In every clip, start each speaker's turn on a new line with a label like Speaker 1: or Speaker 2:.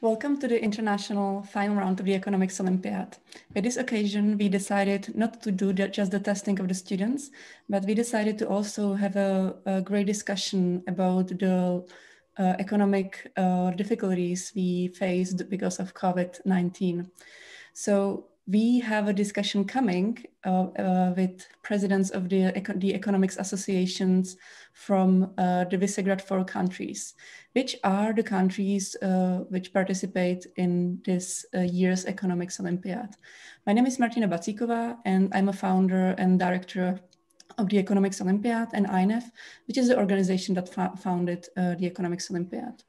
Speaker 1: Welcome to the international final round of the Economics Olympiad. By this occasion, we decided not to do just the testing of the students, but we decided to also have a great discussion about the economic difficulties we faced because of COVID-19. So we have a discussion coming with presidents of the economics associations from the Visegrad 4 countries, which are the countries which participate in this year's Economics Olympiad. My name is Martina Bacíková, and I'm a founder and director of the Economics Olympiad and INEV, which is the organization that founded the Economics Olympiad.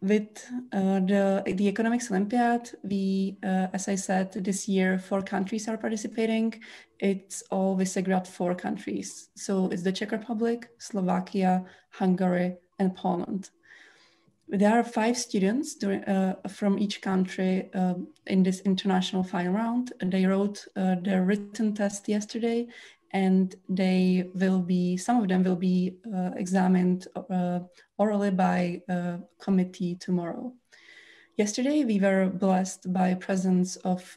Speaker 1: With the Economics Olympiad, we, as I said, this year 4 countries are participating. It's all Visegrad 4 countries. So it's the Czech Republic, Slovakia, Hungary, and Poland. There are 5 students from each country in this international final round. They wrote their written test yesterday, and they will be, some of them will be examined orally by a committee tomorrow. Yesterday, we were blessed by presence of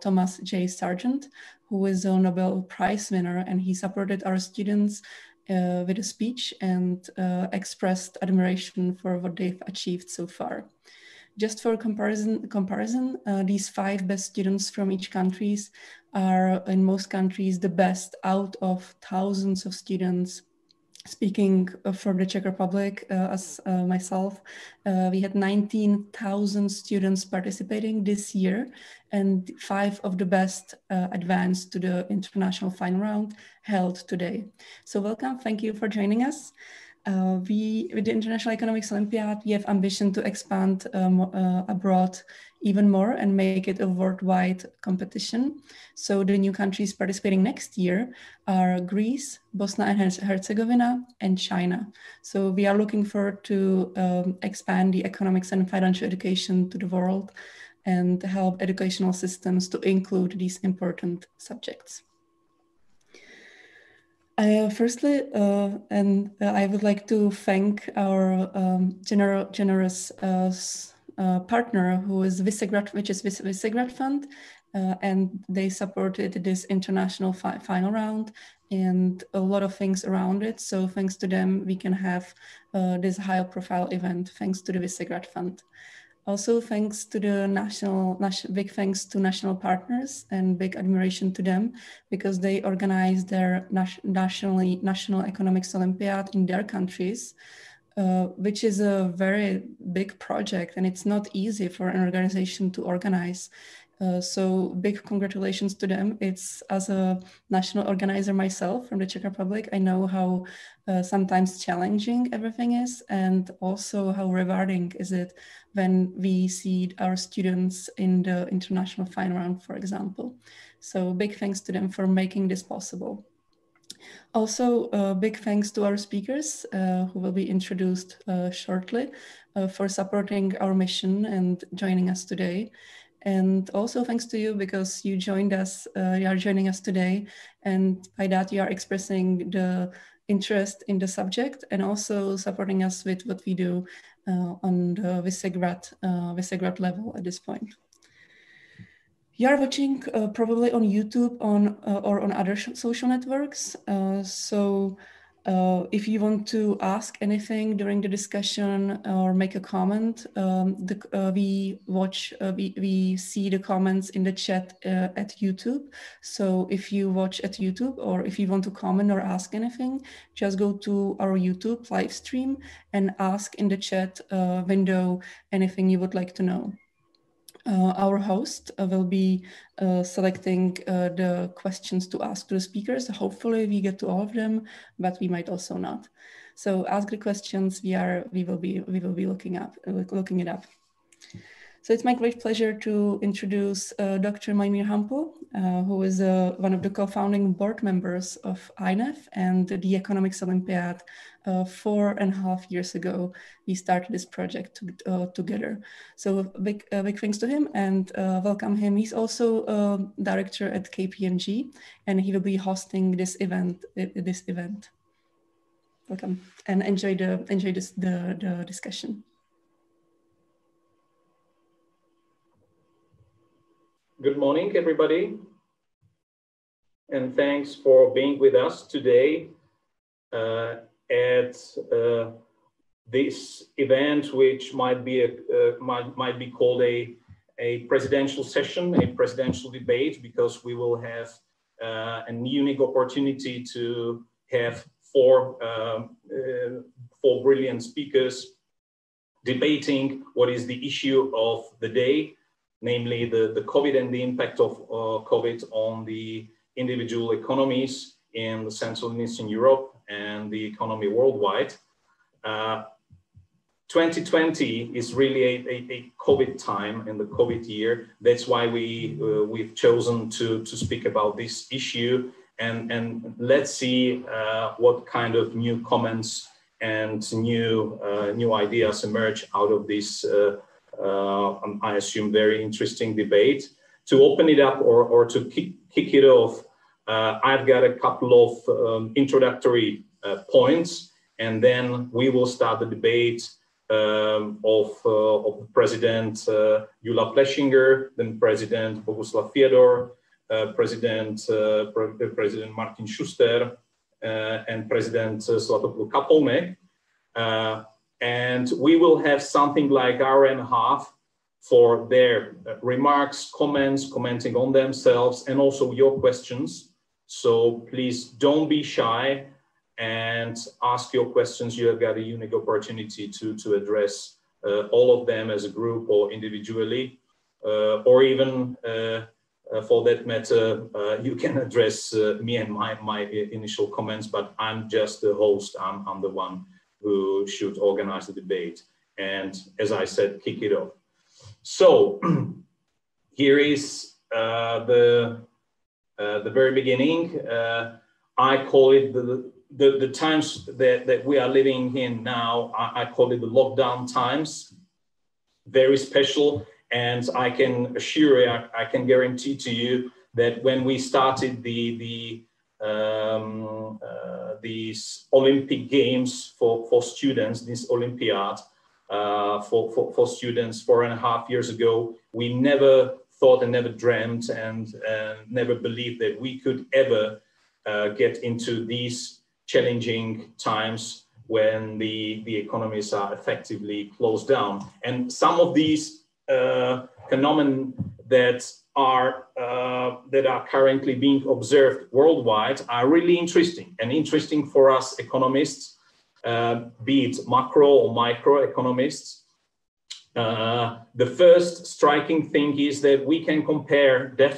Speaker 1: Thomas J. Sargent, who is a Nobel Prize winner, and he supported our students with a speech and expressed admiration for what they've achieved so far. Just for comparison, these 5 best students from each countries are in most countries the best out of thousands of students. Speaking for the Czech Republic, as myself, we had 19,000 students participating this year, and 5 of the best advanced to the international final round held today. So welcome, thank you for joining us. With the International Economics Olympiad, we have ambition to expand abroad even more and make it a worldwide competition. So the new countries participating next year are Greece, Bosnia and Herzegovina, and China. So we are looking forward to expand the economics and financial education to the world and help educational systems to include these important subjects. Firstly, I would like to thank our generous partner, who is Visegrad, which is Visegrad Fund, and they supported this international final round and a lot of things around it. So thanks to them, we can have this high profile event, thanks to the Visegrad Fund. Also, thanks to the big thanks to national partners and big admiration to them, because they organized their national economics Olympiad in their countries, which is a very big project, and it's not easy for an organization to organize. So big congratulations to them. It's, as a national organizer myself from the Czech Republic, I know how sometimes challenging everything is, and also how rewarding is it when we see our students in the international final round, for example. So big thanks to them for making this possible. Also, big thanks to our speakers who will be introduced shortly for supporting our mission and joining us today. And also thanks to you, because you joined us, you are joining us today, and by that you are expressing the interest in the subject and also supporting us with what we do on the Visegrad level at this point. You are watching probably on YouTube or on other social networks. If you want to ask anything during the discussion or make a comment, we see the comments in the chat at YouTube. So if you watch at YouTube, or if you want to comment or ask anything, just go to our YouTube live stream and ask in the chat window anything you would like to know. Our host will be selecting the questions to ask to the speakers. Hopefully we get to all of them, but we might also not. So ask the questions. We will be looking it up. So it's my great pleasure to introduce Dr. Majmír Hampl, who is one of the co-founding board members of INEV and the Economics Olympiad. 4.5 years ago, we started this project together. So big thanks to him, and welcome him. He's also a director at KPMG, and he will be hosting this event. Welcome, and enjoy the discussion.
Speaker 2: Good morning, everybody. And thanks for being with us today at this event, which might be called a presidential session, a presidential debate, because we will have a unique opportunity to have four brilliant speakers debating what is the issue of the day, namely the COVID and the impact of COVID on the individual economies in Central and Eastern Europe and the economy worldwide. 2020 is really a COVID time and the COVID year. That's why we've chosen to speak about this issue, and let's see what kind of new comments and new ideas emerge out of this I assume very interesting debate. To open it up or to kick it off, I've got a couple of introductory points, and then we will start the debate of President Gyula Pleschinger, then President Boguslaw Fiedor, President Martin Šuster, and President Svatopluk Kapounek. And we will have something like an hour and a half for their remarks, comments, commenting on themselves, and also your questions. So please don't be shy and ask your questions. You have got a unique opportunity to address all of them as a group or individually, or even for that matter, you can address me and my initial comments, but I'm just the host. I'm the one who should organize the debate. And as I said, kick it off. So here is the very beginning. I call it the times that we are living in now. I call it the lockdown times. Very special, and I can assure you, I can guarantee to you that when we started these Olympic Games for students, this Olympiad for students 4.5 years ago, we never thought and never dreamt and never believed that we could ever get into these challenging times when the economies are effectively closed down. And some of these phenomena that are currently being observed worldwide are really interesting for us economists, be it macro or micro economists. The first striking thing is that we can compare the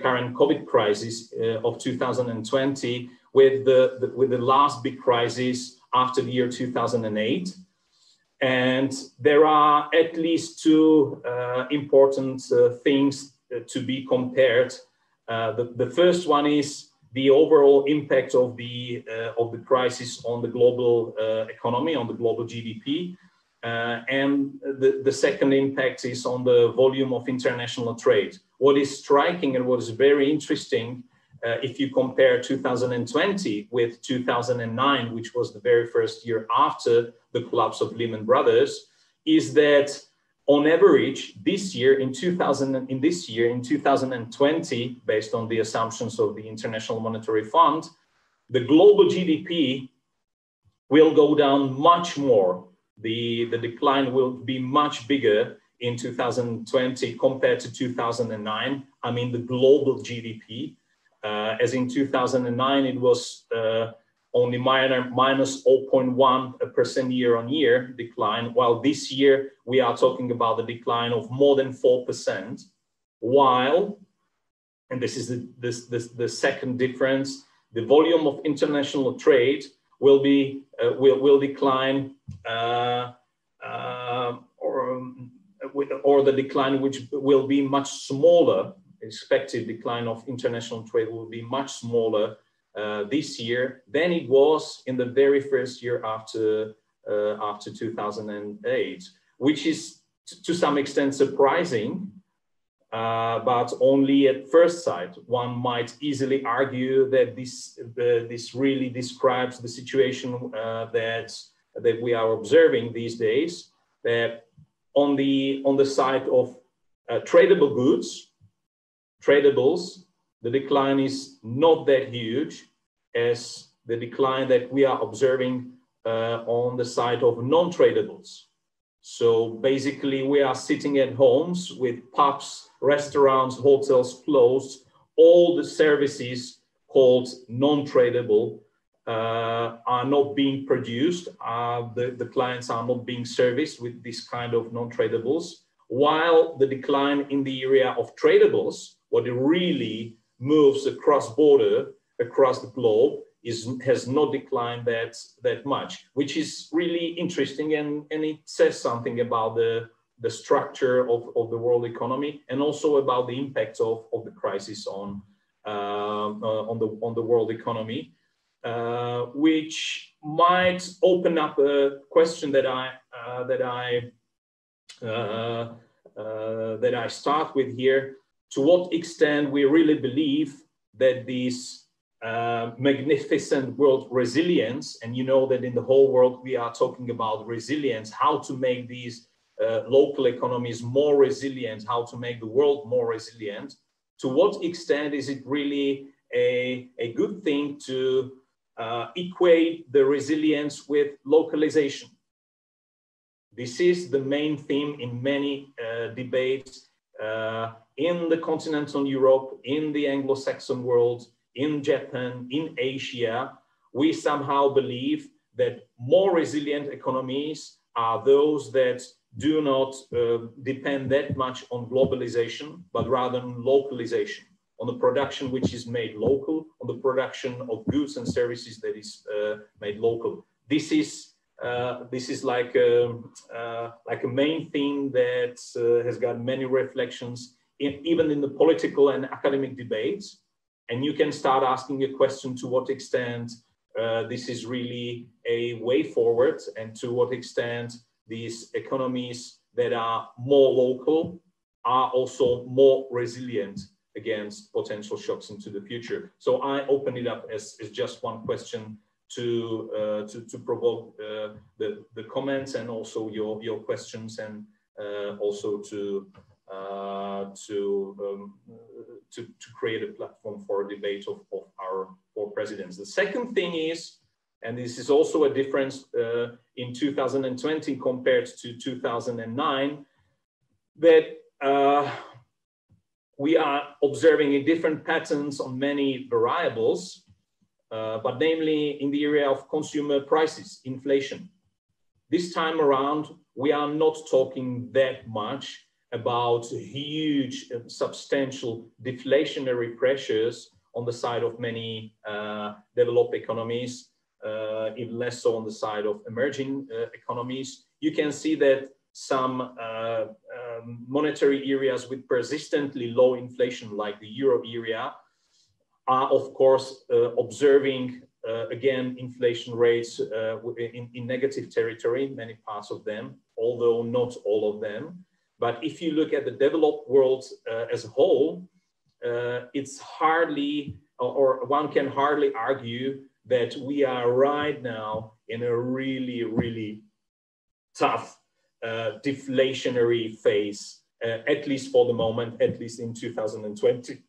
Speaker 2: current COVID crisis of 2020 with the last big crisis after the year 2008. And there are at least two important things to be compared. The first one is the overall impact of the crisis on the global economy, on the global GDP. And the second impact is on the volume of international trade. What is striking and what is very interesting, if you compare 2020 with 2009, which was the very first year after the collapse of Lehman Brothers, is that on average this year in 2020, based on the assumptions of the International Monetary Fund, the global GDP will go down much more. The decline will be much bigger in 2020 compared to 2009. I mean the global GDP. As in 2009, it was only minus 0.1% year-on-year decline, while this year we are talking about the decline of more than 4%. While, and this is the second difference, the volume of international trade will decline, or the decline which will be much smaller. Expected decline of international trade will be much smaller this year than it was in the very first year after 2008, which is to some extent surprising, but only at first sight. One might easily argue that this really describes the situation that we are observing these days. That on the side of Tradable goods, tradables, the decline is not that huge as the decline that we are observing on the side of non-tradables. So basically we are sitting at homes with pubs, restaurants, hotels closed. All the services called non-tradable are not being produced. The clients are not being serviced with this kind of non-tradables, while the decline in the area of tradables, what it really moves across border, across the globe, has not declined that much, which is really interesting, and it says something about the structure of the world economy, and also about the impact of the crisis on the world economy, which might open up a question that I start with here. To what extent we really believe that this magnificent world resilience, and you know that in the whole world we are talking about resilience, how to make these local economies more resilient, how to make the world more resilient. To what extent is it really a good thing to equate the resilience with localization? This is the main theme in many debates in the continental Europe, in the Anglo-Saxon world, in Japan, in Asia. We somehow believe that more resilient economies are those that do not depend that much on globalization, but rather on localization, on the production which is made local, on the production of goods and services that is made local. This is like a main theme that has got many reflections, even in the political and academic debates. And you can start asking a question to what extent this is really a way forward, and to what extent these economies that are more local are also more resilient against potential shocks into the future. So I open it up as just one question to provoke the comments, and also your questions, and also to create a platform for a debate of our four presidents. The second thing is, and this is also a difference in 2020 compared to 2009, that we are observing different patterns on many variables, but namely in the area of consumer prices, inflation. This time around, we are not talking that much about huge, substantial deflationary pressures on the side of many developed economies, even less so on the side of emerging economies. You can see that some monetary areas with persistently low inflation, like the Euro area, are of course observing again inflation rates in negative territory in many parts of them, although not all of them. But if you look at the developed world as a whole, it's hardly, or one can hardly argue that we are right now in a really, really tough deflationary phase, at least for the moment, at least in 2020.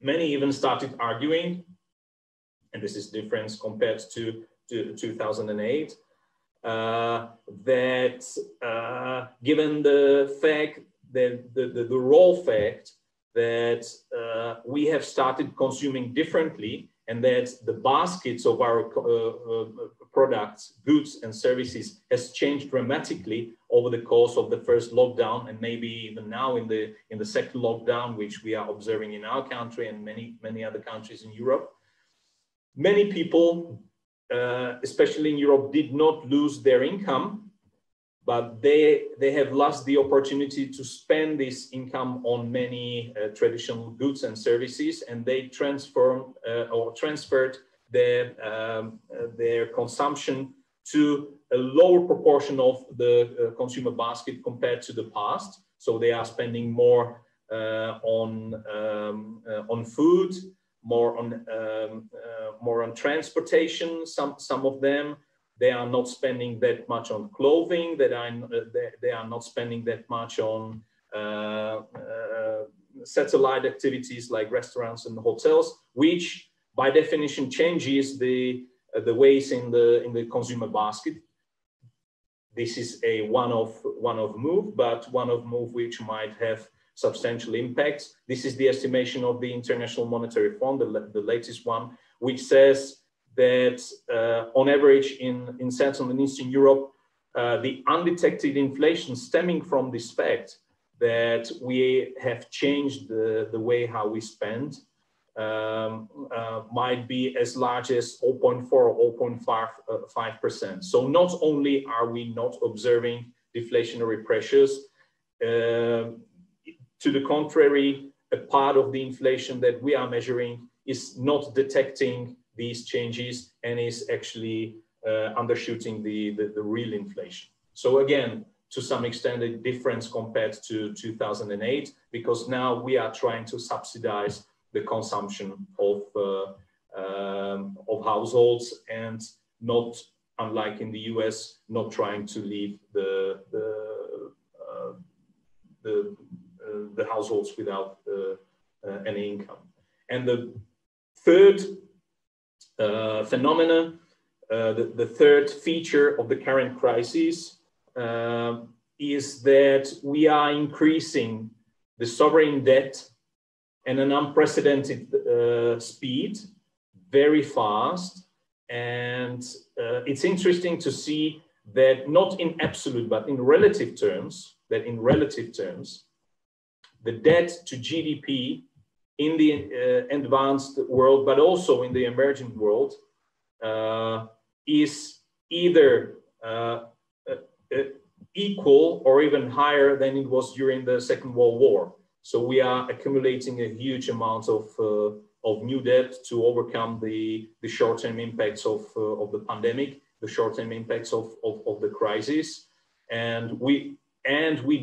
Speaker 2: Many even started arguing, and this is different compared to 2008, that given the fact that the raw fact that we have started consuming differently, and that the baskets of our products, goods and services has changed dramatically over the course of the first lockdown, and maybe even now in the second lockdown, which we are observing in our country and many other countries in Europe. Many people, especially in Europe, did not lose their income, but they have lost the opportunity to spend this income on many traditional goods and services, and they transferred their consumption to a lower proportion of the consumer basket compared to the past. So they are spending more on food, more on transportation. Some of them, they are not spending that much on clothing. They are not spending that much on satellite activities like restaurants and hotels, which by definition changes the ways in the consumer basket. This is a one-off move, but one-off move which might have substantial impacts. This is the estimation of the International Monetary Fund, the latest one, which says that on average in Central and Eastern Europe, the undetected inflation stemming from this fact that we have changed the way how we spend might be as large as 0.4 or 0.5%. So not only are we not observing deflationary pressures, to the contrary, a part of the inflation that we are measuring is not detecting these changes and is actually undershooting the real inflation. So again, to some extent, a difference compared to 2008, because now we are trying to subsidize the consumption of households and not, unlike in the US, not trying to leave the households without any income. And the third phenomenon, the third feature of the current crisis is that we are increasing the sovereign debt at an unprecedented speed, very fast. And it's interesting to see that not in absolute, but in relative terms, the debt to GDP in the advanced world, but also in the emerging world, is either equal or even higher than it was during the Second World War. So we are accumulating a huge amount of new debt to overcome the short-term impacts of the pandemic, the short-term impacts of the crisis. And we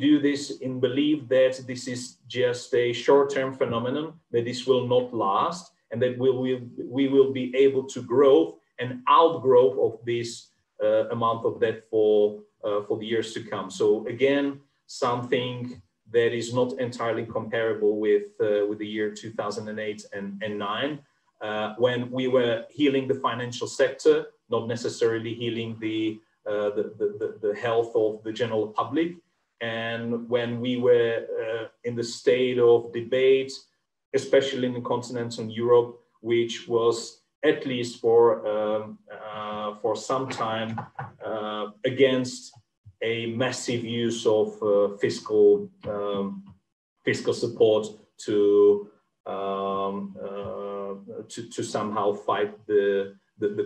Speaker 2: do this in belief that this is just a short-term phenomenon, that this will not last, and that we will be able to grow and outgrow of this amount of debt for the years to come. So again, something that is not entirely comparable with the year 2008 and 2009, when we were healing the financial sector, not necessarily healing the health of the general public, and when we were in the state of debate, especially in continental Europe, which was at least for some time against a massive use of fiscal support to somehow fight the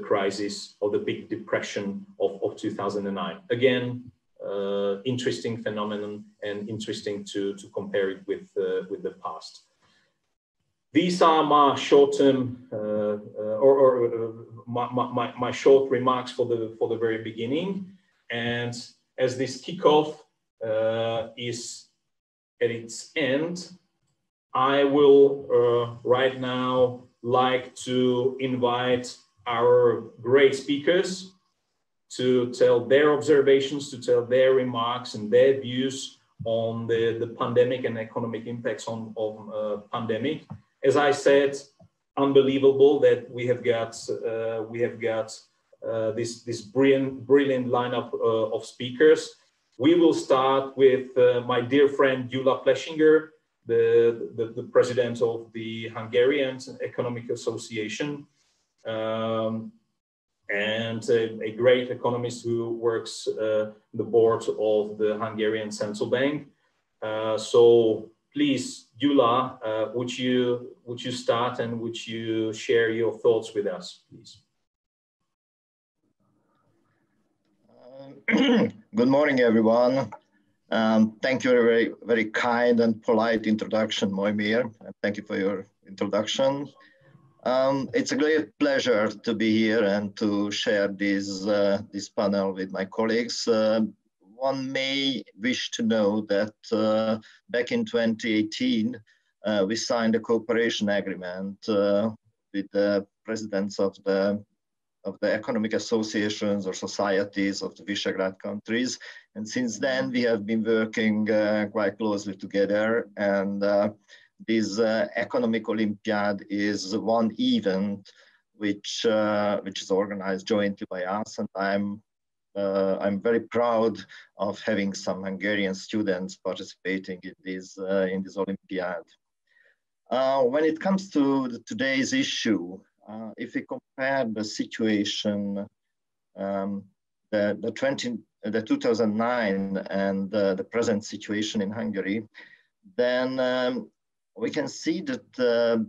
Speaker 2: crisis or the big depression of 2009. Again, interesting phenomenon and interesting to compare it with the past. These are my short-term my short remarks for the very beginning. And as this kickoff is at its end, I will right now like to invite our great speakers to tell their observations, to tell their remarks and their views on the pandemic and economic impacts of pandemic. As I said, unbelievable that we have got this brilliant lineup of speakers. We will start with my dear friend Gyula Pleschinger, the president of the Hungarian Economic Association, and a great economist who works the board of the Hungarian Central Bank. So please, Gyula, would you start and would you share your thoughts with us, please?
Speaker 3: Good morning, everyone. Thank you for a very, very kind and polite introduction, Mojmir. Thank you for your introduction. It's a great pleasure to be here and to share this panel with my colleagues. One may wish to know that back in 2018, we signed a cooperation agreement with the presidents of the economic associations or societies of the Visegrad countries. And since then, we have been working quite closely together. And this Economic Olympiad is one event which is organized jointly by us. And I'm very proud of having some Hungarian students participating in this Olympiad. When it comes to today's issue, if we compare the situation, the 2009 and the present situation in Hungary, then we can see that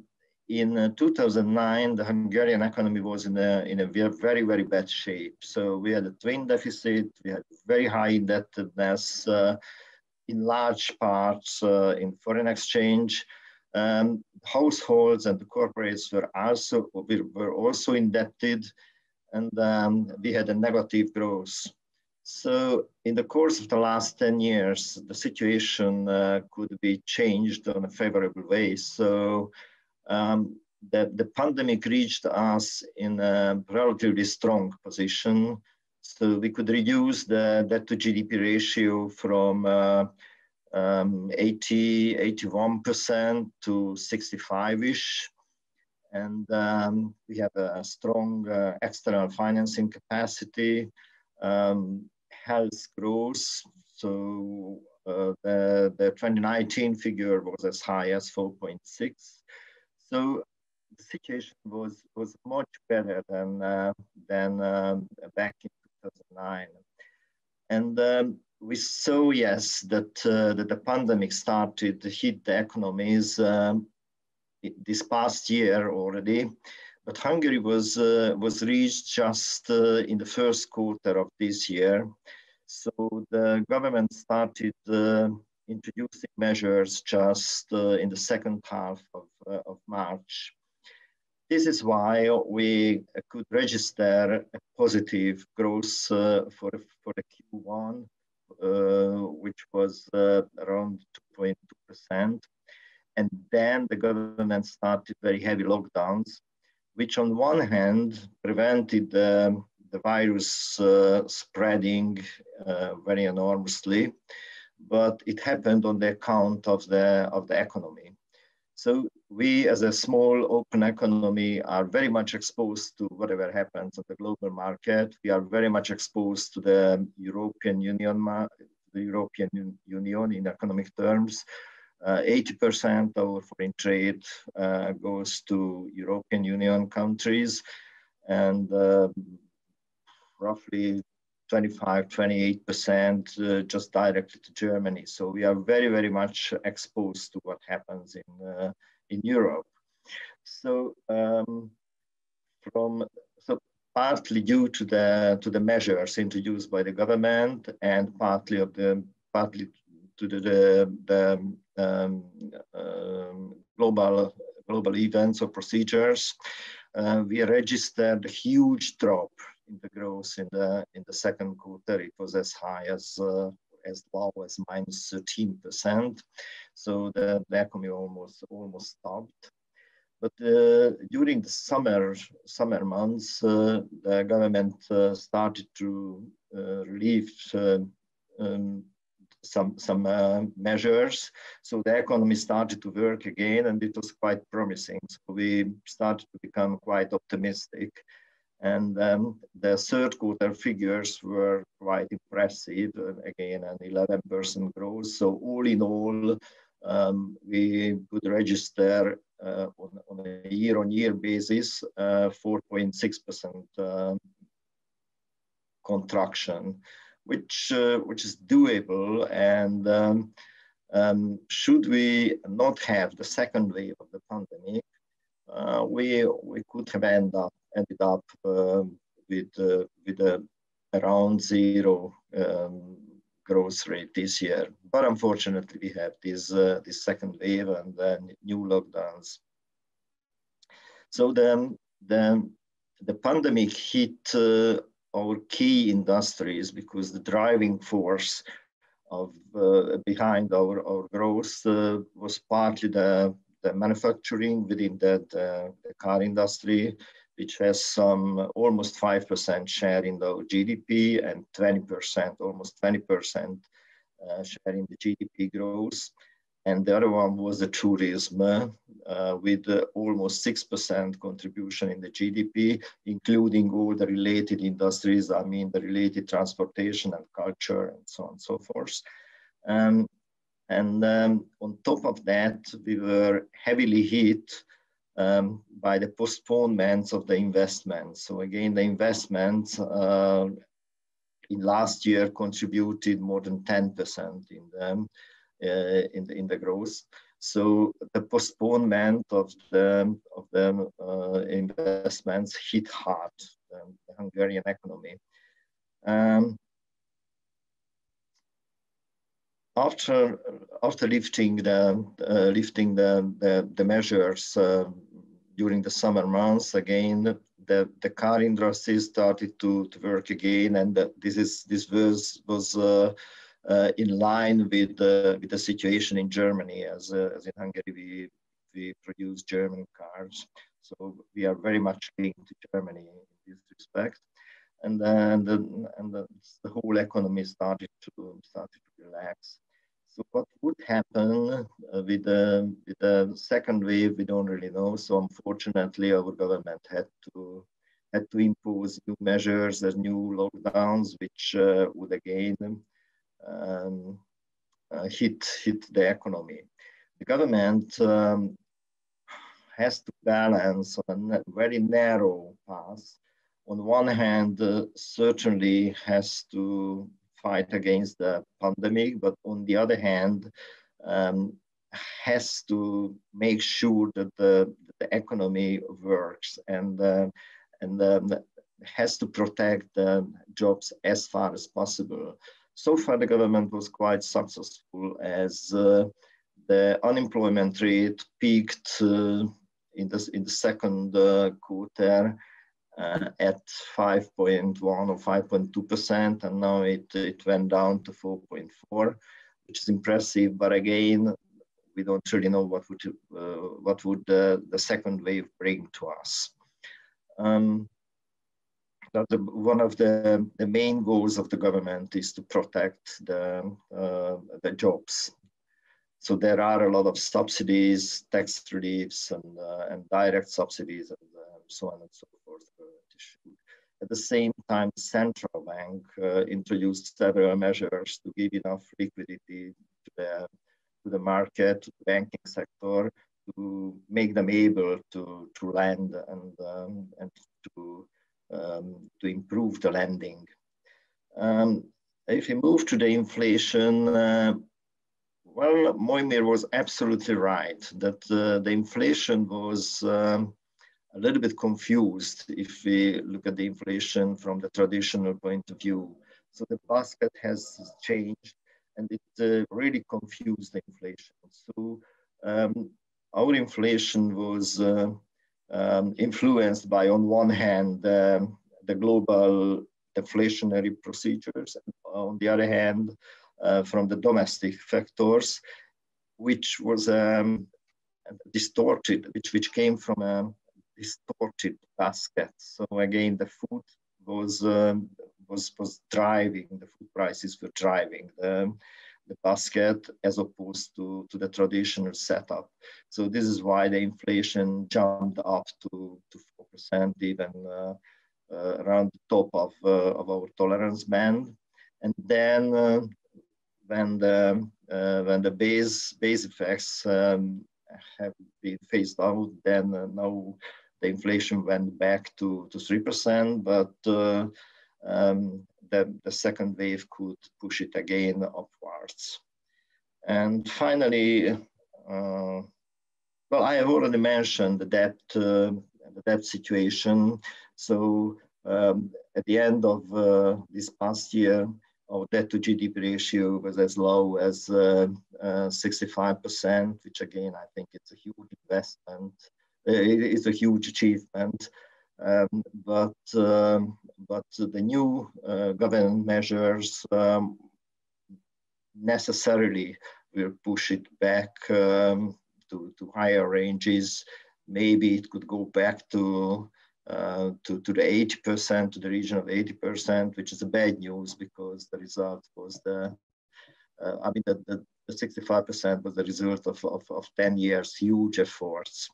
Speaker 3: in 2009, the Hungarian economy was in a very, very bad shape. So we had a twin deficit, we had very high indebtedness, in large parts in foreign exchange. Households and the corporates were also indebted, and we had a negative growth. So in the course of the last 10 years, the situation could be changed in a favorable way. So the pandemic reached us in a relatively strong position. So we could reduce the debt to GDP ratio from 81% to 65-ish. And we have a strong external financing capacity, health growth. So the 2019 figure was as high as 4.6. So the situation was much better than back in 2009. And we saw, yes, that the pandemic started to hit the economies this past year already, but Hungary was reached just in the first quarter of this year. So the government started introducing measures just in the second half of March. This is why we could register a positive growth for the Q1, which was around 2.2%. And then the government started very heavy lockdowns, which on one hand prevented the virus spreading very enormously, but it happened on the account of the economy. So we, as a small open economy, are very much exposed to whatever happens on the global market. We are very much exposed to the European Union in economic terms. 80% of our foreign trade goes to European Union countries, and roughly 25-28% just directly to Germany. So we are very, very much exposed to what happens in Europe. So partly due to the measures introduced by the government, and partly to the global events or procedures, we registered a huge drop in the growth in the second quarter. It was as high as low as minus 13%. So the economy almost stopped. But during the summer months, the government started to relieve some measures. So the economy started to work again, and it was quite promising. So we started to become quite optimistic. And the third quarter figures were quite impressive, again, an 11% growth. So all in all, we could register on a year-on-year basis 4.6% contraction, which is doable. And should we not have the second wave of the pandemic, we could have ended up with around zero growth rate this year. But unfortunately, we have this second wave and then new lockdowns. So the pandemic hit our key industries, because the driving force behind our growth was partly the manufacturing within the car industry. which has some almost 5% share in the GDP and 20%, almost 20% share in the GDP growth. And the other one was the tourism with almost 6% contribution in the GDP, including all the related industries, I mean the related transportation and culture and so on and so forth. And on top of that, we were heavily hit by the postponements of the investments. So again, the investments in last year contributed more than 10% in the growth. So the postponement of the investments hit hard the Hungarian economy. After lifting the measures during the summer months, again the car industry started to work again, and this was in line with the situation in Germany, as in Hungary we produce German cars, so we are very much linked to Germany in this respect, and the whole economy started to relax. So what would happen with the second wave, we don't really know. So unfortunately, our government had to impose new measures and new lockdowns, which would again hit the economy. The government has to balance on a very narrow path. On one hand, certainly has to fight against the pandemic, but on the other hand, has to make sure that the economy works and has to protect the jobs as far as possible. So far, the government was quite successful, as the unemployment rate peaked in the second quarter at 5.1 or 5.2%, and now it went down to 4.4, which is impressive. But again, we don't really know what would the second wave bring to us. One of the main goals of the government is to protect the jobs. So there are a lot of subsidies, tax reliefs, and direct subsidies, and so on and so forth. At the same time, the central bank introduced several measures to give enough liquidity to the market, to the banking sector, to make them able to lend and to improve the lending. If we move to the inflation, well, Mojmir was absolutely right that the inflation was a little bit confused if we look at the inflation from the traditional point of view. So the basket has changed, and it really confused the inflation. So our inflation was influenced by, on one hand, the global deflationary procedures, and on the other hand, from the domestic factors, which was distorted, which came from a distorted basket. So again, the food was driving, the food prices were driving the basket as opposed to the traditional setup. So this is why the inflation jumped up to 4%, even around the top of our tolerance band. And then when the base effects have been phased out, then now the inflation went back to 3%, but the second wave could push it again upwards. And finally, well, I have already mentioned the debt situation. So at the end of this past year, our debt to GDP ratio was as low as 65%, which again, I think it's a huge investment. It is a huge achievement, but the new government measures necessarily will push it back to higher ranges. Maybe it could go back to to the 80%, to the region of 80%, which is a bad news because the result was the 65% was the result of 10 years, huge efforts.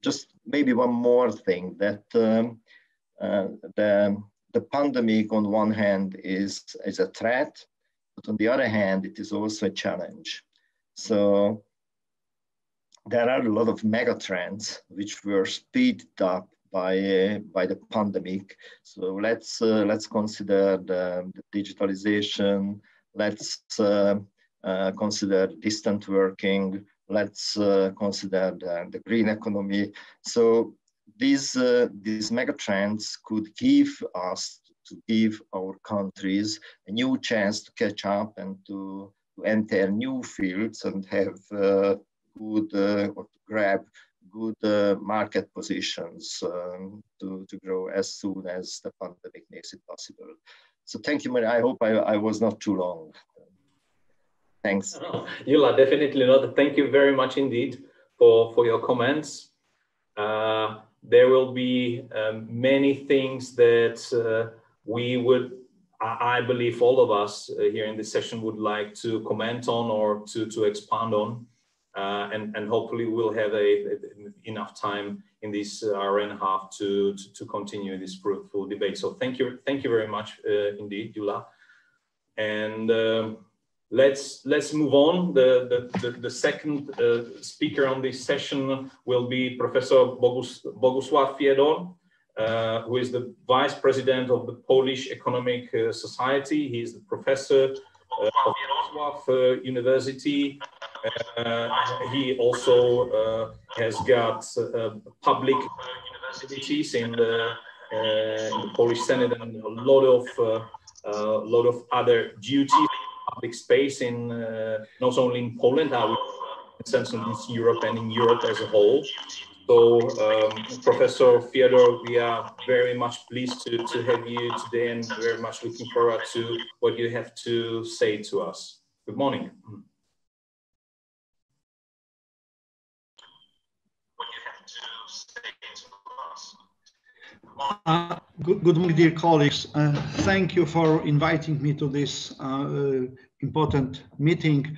Speaker 3: Just maybe one more thing, that the pandemic on one hand is a threat, but on the other hand, it is also a challenge. So there are a lot of mega trends which were speeded up by the pandemic. So let's consider the digitalization. Let's consider distant working. Let's consider the green economy. So these mega trends could give our countries a new chance to catch up and to enter new fields and have good or to grab good market positions to grow as soon as the pandemic makes it possible. So thank you, Maria. I hope I was not too long. Thanks.
Speaker 2: No, Gyula, definitely not. Thank you very much indeed for your comments. There will be many things that I believe all of us here in this session would like to comment on or to expand on. And hopefully we'll have enough time in this hour and a half to continue this fruitful debate. So thank you very much indeed, Gyula. And let's move on. The second speaker on this session will be Professor Boguslaw Fiedor, who is the Vice President of the Polish Economic Society. He is the professor of Wroclaw University. He also has got public activities in the Polish Senate and a lot of other duties, public space in not only in Poland, in Central East Europe and in Europe as a whole. So, Professor Fiedor, we are very much pleased to have you today and very much looking forward to what you have to say to us. Good morning.
Speaker 4: Good morning, dear colleagues. Thank you for inviting me to this important meeting.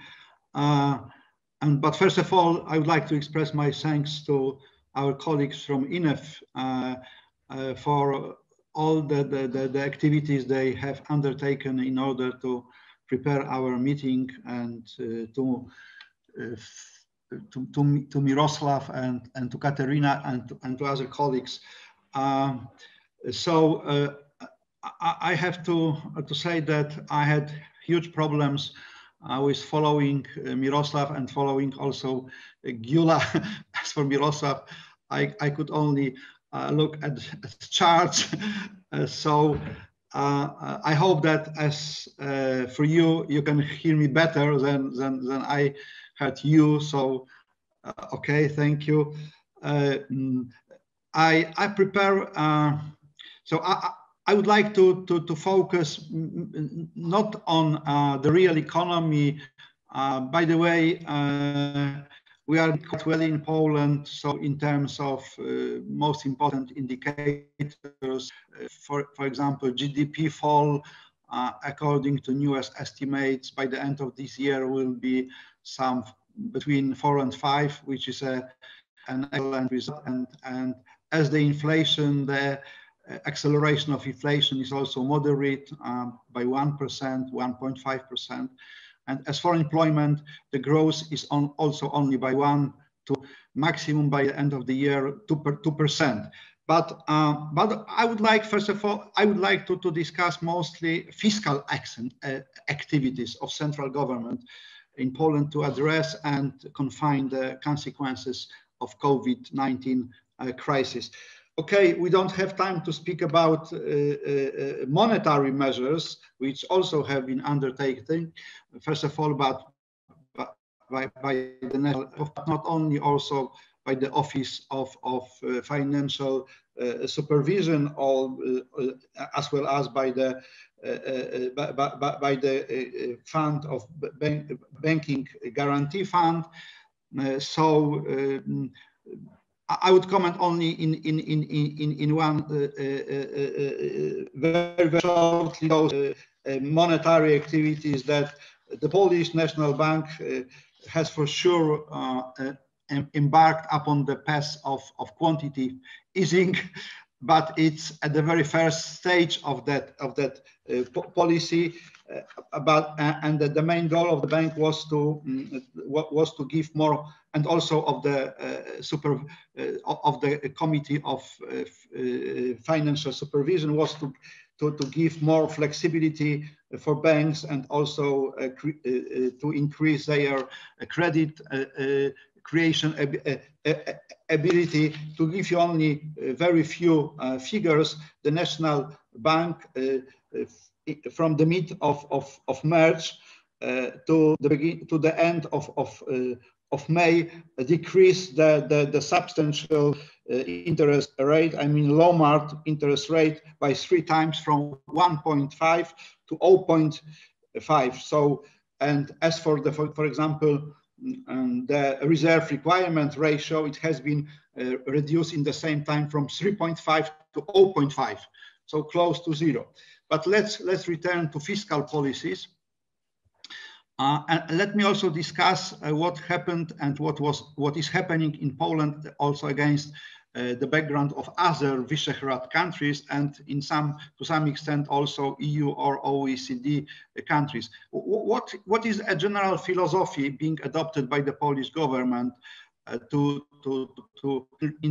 Speaker 4: But first of all, I would like to express my thanks to our colleagues from INEV for all the activities they have undertaken in order to prepare our meeting, and to Miroslav and to Katerina and to other colleagues. I have to say that I had huge problems with following Miroslav and following also Gyula. As for Miroslav, I could only look at charts. I hope that as for you can hear me better than I heard you. So okay, thank you. I prepare. So I would like to focus not on the real economy. By the way, we are quite well in Poland. So in terms of most important indicators, for example, GDP fall, according to newest estimates, by the end of this year will be some between 4 and 5, which is an excellent result. And as the inflation, the acceleration of inflation is also moderate by 1%, 1.5%. And as for employment, the growth is also only by 1 to maximum by the end of the year 2%. But I would like, first of all, I would like to discuss mostly fiscal activities of central government in Poland to address and confine the consequences of COVID-19 crisis. Okay, we don't have time to speak about monetary measures, which also have been undertaken. First of all, by the national, but not only, also by the Office of Financial Supervision, as well as by the Fund of Banking Guarantee Fund. I would comment only in one very shortly those monetary activities that the Polish National Bank has for sure embarked upon the path of quantitative easing, but it's at the very first stage of that policy. And the main goal of the bank was to give more, and also of the Committee of Financial Supervision was to give more flexibility for banks, and also to increase their credit creation ability. To give you only very few figures, the National Bank from the mid of March to the end of May decreased the substantial interest rate, I mean low-marked interest rate, by 3 times, from 1.5 to 0.5. So, and as for for example, the reserve requirement ratio, it has been reduced in the same time from 3.5 to 0.5, so close to 0. But let's return to fiscal policies. And let me also discuss what happened and what is happening in Poland, also against the background of other Visegrad countries, and to some extent also EU or OECD countries. What is a general philosophy being adopted by the Polish government in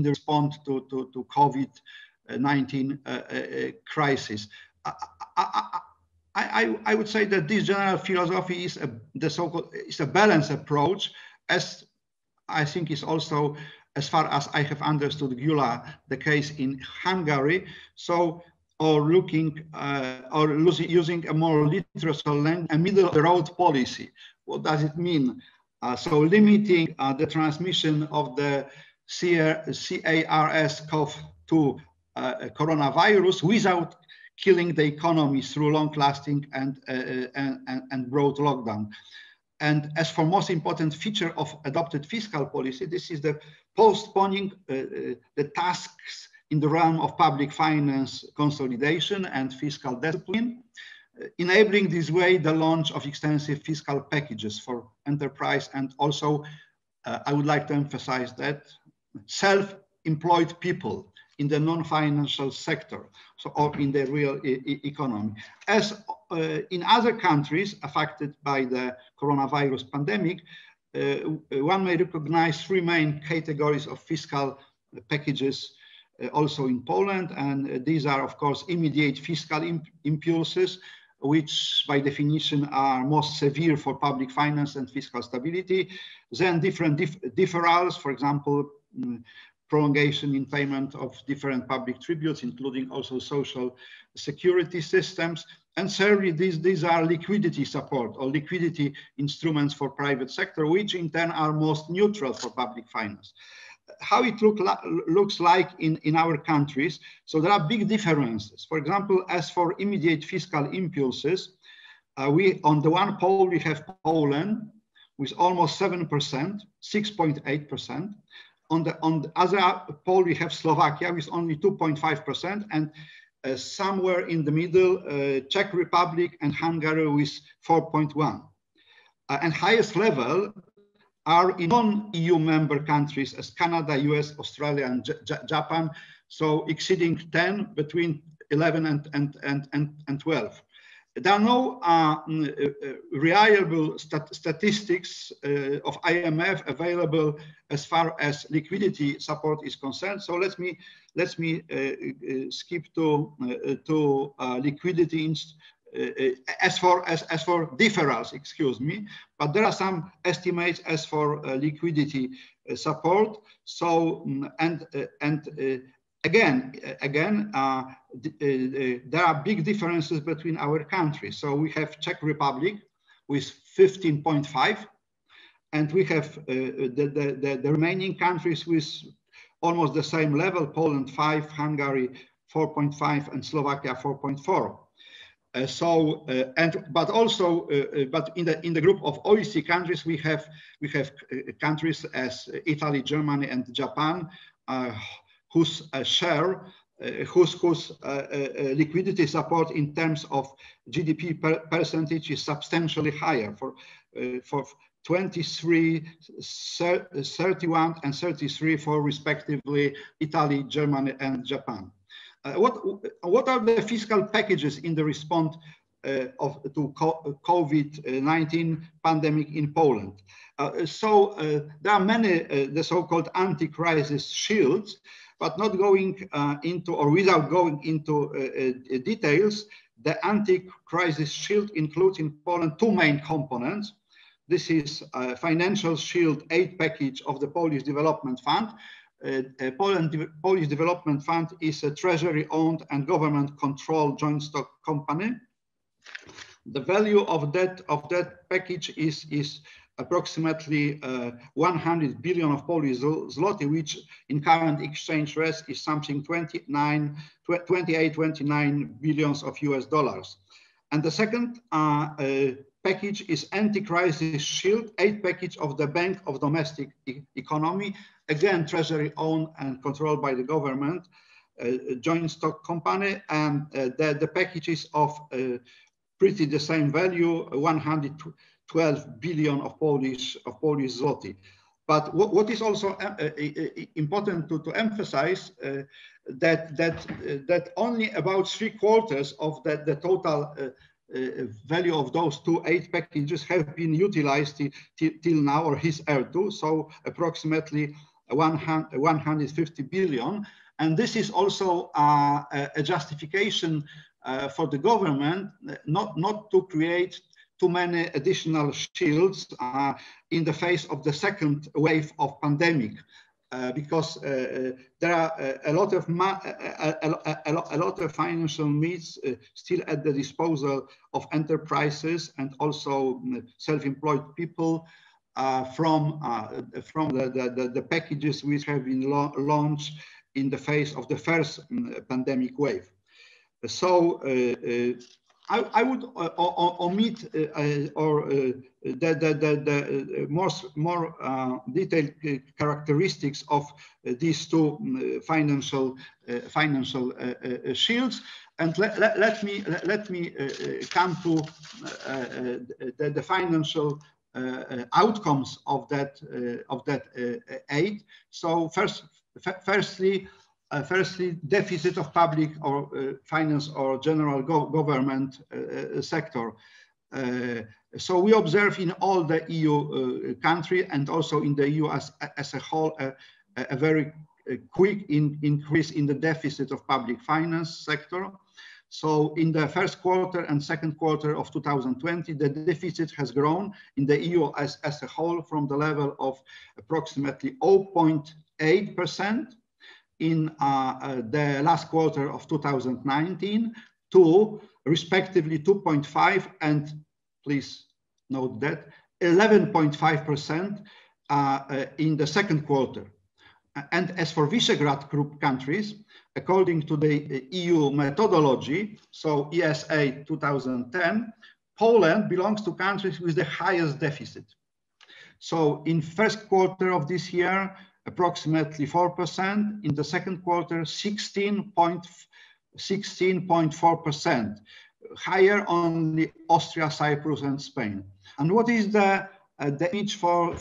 Speaker 4: the response to COVID-19 crisis? I would say that this general philosophy is a balanced approach, as I think is also, as far as I have understood, Gyula, the case in Hungary. So, using a more literal language, a middle of the road policy. What does it mean? So limiting the transmission of the SARS-CoV-2 coronavirus without killing the economy through long-lasting and broad lockdown. And as for most important feature of adopted fiscal policy, this is the postponing the tasks in the realm of public finance consolidation and fiscal discipline, enabling this way the launch of extensive fiscal packages for enterprise, and also, I would like to emphasize that, self-employed people in the non-financial sector, so, or in the real economy. As in other countries affected by the coronavirus pandemic, one may recognize 3 main categories of fiscal packages also in Poland, and these are, of course, immediate fiscal impulses, which by definition are most severe for public finance and fiscal stability. Then different deferrals, for example, prolongation in payment of different public tributes, including also social security systems. And thirdly, these are liquidity support or liquidity instruments for private sector, which in turn are most neutral for public finance. How it looks like in our countries. So there are big differences. For example, as for immediate fiscal impulses, on the one pole, we have Poland with almost 7%, 6.8%. On the other pole, we have Slovakia with only 2.5%, and somewhere in the middle, Czech Republic and Hungary with 4.1%. And highest level are in non-EU member countries as Canada, US, Australia, and Japan, so exceeding 10, between 11 and 12. There are no reliable statistics of IMF available as far as liquidity support is concerned. So let me skip to liquidity as for deferrals, excuse me. But there are some estimates as for liquidity support. So Again, there are big differences between our countries. So we have Czech Republic with 15.5, and we have the remaining countries with almost the same level: Poland 5, Hungary 4.5, and Slovakia 4.4. But also, but in the group of OECD countries, we have countries as Italy, Germany, and Japan, whose liquidity support in terms of GDP percentage is substantially higher for 23, 31, and 33 for respectively Italy, Germany, and Japan. What are the fiscal packages in the response to COVID-19 pandemic in Poland? There are many the so-called anti-crisis shields, but not going into, or without going into details, the anti-crisis shield includes in Poland two main components. This is a financial shield aid package of the Polish Development Fund. Polish Development Fund is a treasury-owned and government-controlled joint stock company. The value of that package is approximately 100 billion of Polish zloty, which in current exchange rate is something 29 billions of US dollars. And the second package is anti-crisis shield aid package of the Bank of Domestic Economy, again treasury owned and controlled by the government, joint stock company, and the package is of pretty the same value, 112 billion of Polish zloty. But what is also important to emphasize that only about 3/4 of the total value of those two aid packages have been utilized till now, or hitherto, so approximately 150 billion. And this is also a justification for the government not to create too many additional shields in the face of the second wave of pandemic, because there are a lot of financial needs still at the disposal of enterprises and also self-employed people from the packages which have been launched in the face of the first pandemic wave. So I would omit the more detailed characteristics of these two financial shields, and let me come to the financial outcomes of that aid. So firstly, deficit of public or finance or general government sector. So we observe in all the EU country and also in the EU as a whole a very quick increase in the deficit of public finance sector. So in the first quarter and second quarter of 2020, the deficit has grown in the EU as a whole from the level of approximately 0.8% in the last quarter of 2019 to respectively 2.5 and please note that 11.5% in the second quarter. And as for Visegrad group countries, according to the EU methodology, so ESA 2010, Poland belongs to countries with the highest deficit. So in first quarter of this year, approximately 4%, in the second quarter, 16.4%, higher only Austria, Cyprus, and Spain. And what is the image for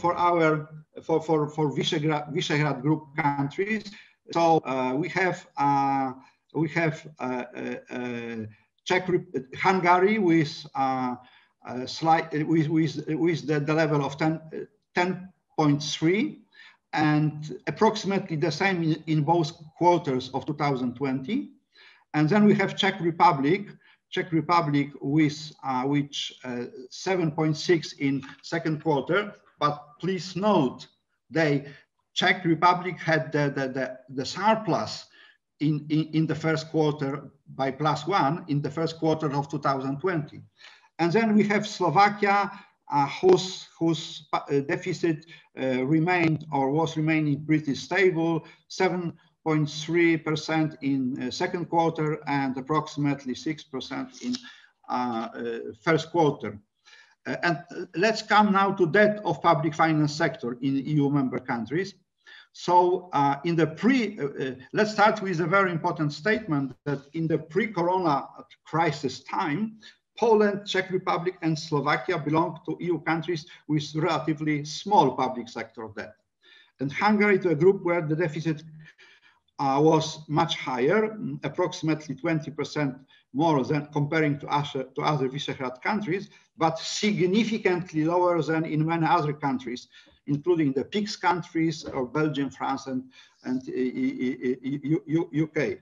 Speaker 4: Visegrad group countries? So we have Hungary with the level of 10.3. and approximately the same in both quarters of 2020. And then we have Czech Republic with which 7.6 in second quarter. But please note, Czech Republic had the surplus in the first quarter by +1 in the first quarter of 2020. And then we have Slovakia, whose deficit remained or was remaining pretty stable, 7.3% in second quarter and approximately 6% in first quarter. And let's come now to debt of public finance sector in EU member countries. So let's start with a very important statement that in the pre-corona crisis time, Poland, Czech Republic and Slovakia belong to EU countries with relatively small public sector debt. And Hungary to a group where the deficit was much higher, approximately 20% more than comparing to other Visegrad countries, but significantly lower than in many other countries, including the PIGS countries or Belgium, France, and UK.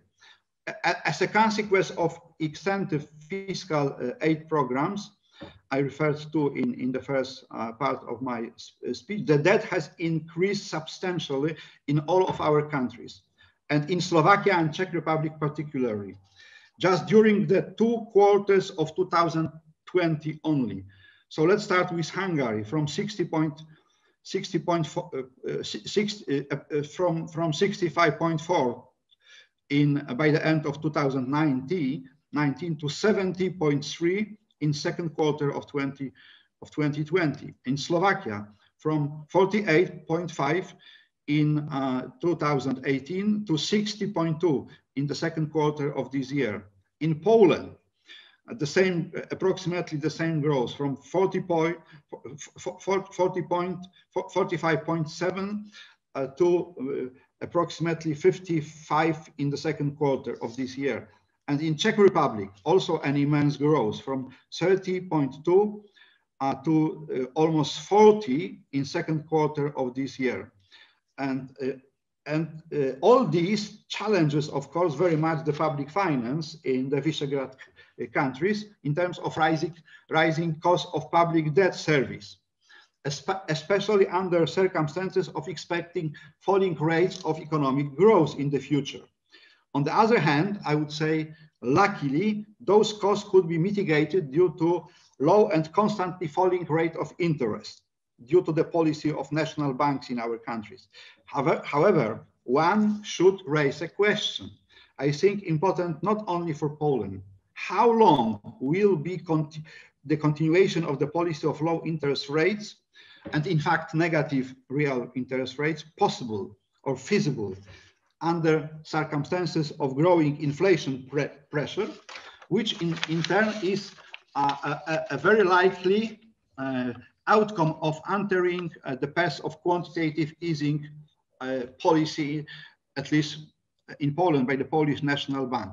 Speaker 4: As a consequence of extensive fiscal aid programs, I referred to in the first part of my speech, the debt has increased substantially in all of our countries, and in Slovakia and Czech Republic particularly. Just during the 2 quarters of 2020 only. So let's start with Hungary from 65.4 by the end of 2019 to 70.3 in second quarter of 2020. In Slovakia from 48.5 in 2018 to 60.2 in the second quarter of this year. In Poland, approximately the same growth from 45.7 to approximately 55 in the second quarter of this year. And in Czech Republic, also an immense growth from 30.2 to almost 40 in second quarter of this year. And all these challenges, of course, very much the public finance in the Visegrad countries in terms of rising cost of public debt service, especially under circumstances of expecting falling rates of economic growth in the future. On the other hand, I would say, luckily, those costs could be mitigated due to low and constantly falling rate of interest due to the policy of national banks in our countries. However, one should raise a question, I think important not only for Poland. How long will be the continuation of the policy of low interest rates and in fact negative real interest rates possible or feasible under circumstances of growing inflation pressure, which in turn is a very likely outcome of entering the path of quantitative easing policy, at least in Poland by the Polish National Bank.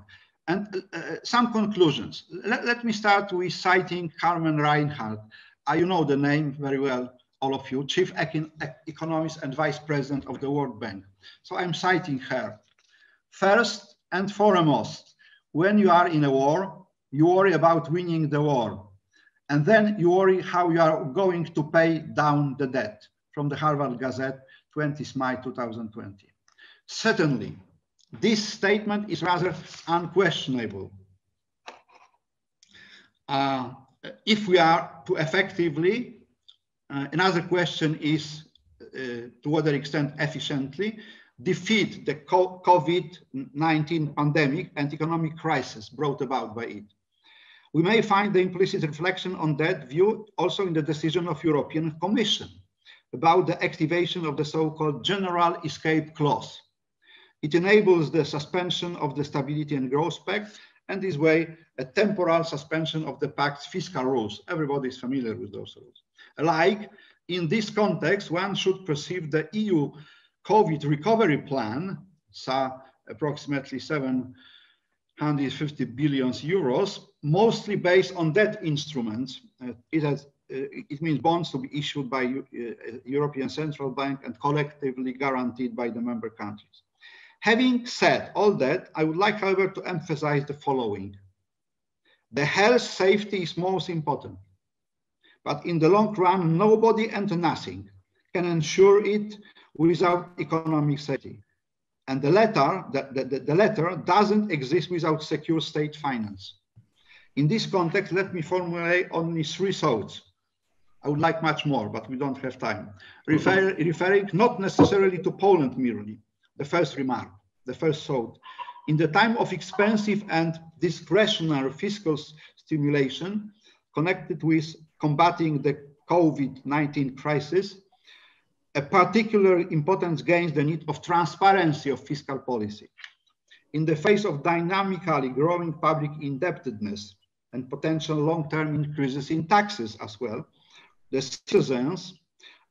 Speaker 4: And some conclusions. Let me start with citing Carmen Reinhardt. You know the name very well, all of you, Chief Economist and Vice President of the World Bank. So I'm citing her. First and foremost, when you are in a war, you worry about winning the war. And then you worry how you are going to pay down the debt, from the Harvard Gazette, 20th May 2020. Certainly, this statement is rather unquestionable. If we are to effectively, another question is to what extent efficiently, defeat the COVID-19 pandemic and economic crisis brought about by it. We may find the implicit reflection on that view also in the decision of European Commission about the activation of the so-called General Escape Clause. It enables the suspension of the Stability and Growth Pact, and this way a temporal suspension of the Pact's fiscal rules. Everybody is familiar with those rules. Like, in this context, one should perceive the EU COVID recovery plan, approximately 750 billion euros, mostly based on debt instruments. It means bonds to be issued by European Central Bank and collectively guaranteed by the member countries. Having said all that, I would like, however, to emphasize the following. The health safety is most important, but in the long run, nobody and nothing can ensure it without economic safety. And the latter doesn't exist without secure state finance. In this context, let me formulate only 3 thoughts. I would like much more, but we don't have time. Referring not necessarily to Poland merely. The first remark, the first thought. In the time of expensive and discretionary fiscal stimulation connected with combating the COVID-19 crisis, a particular importance gains the need of transparency of fiscal policy. In the face of dynamically growing public indebtedness and potential long-term increases in taxes as well, the citizens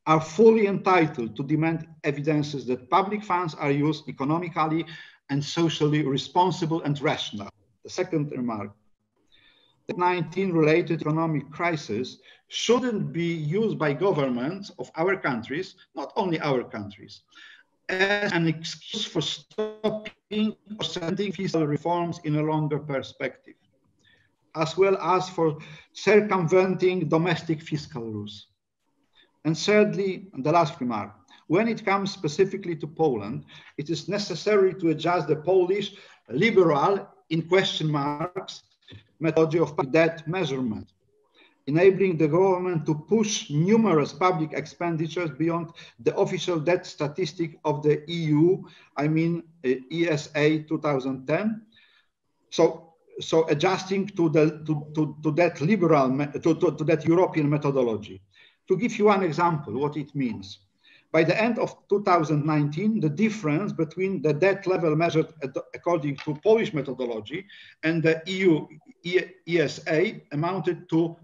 Speaker 4: are fully entitled to demand evidences that public funds are used economically and socially responsible and rational. The second remark, the COVID-19 related economic crisis shouldn't be used by governments of our countries, not only our countries, as an excuse for stopping or sending fiscal reforms in a longer perspective, as well as for circumventing domestic fiscal rules. And thirdly, and the last remark, when it comes specifically to Poland, it is necessary to adjust the Polish liberal, in question marks, methodology of debt measurement, enabling the government to push numerous public expenditures beyond the official debt statistic of the EU, I mean ESA 2010. So adjusting to that liberal, to that European methodology. To give you one example, what it means. By the end of 2019, the difference between the debt level measured according to Polish methodology and the EU ESA amounted to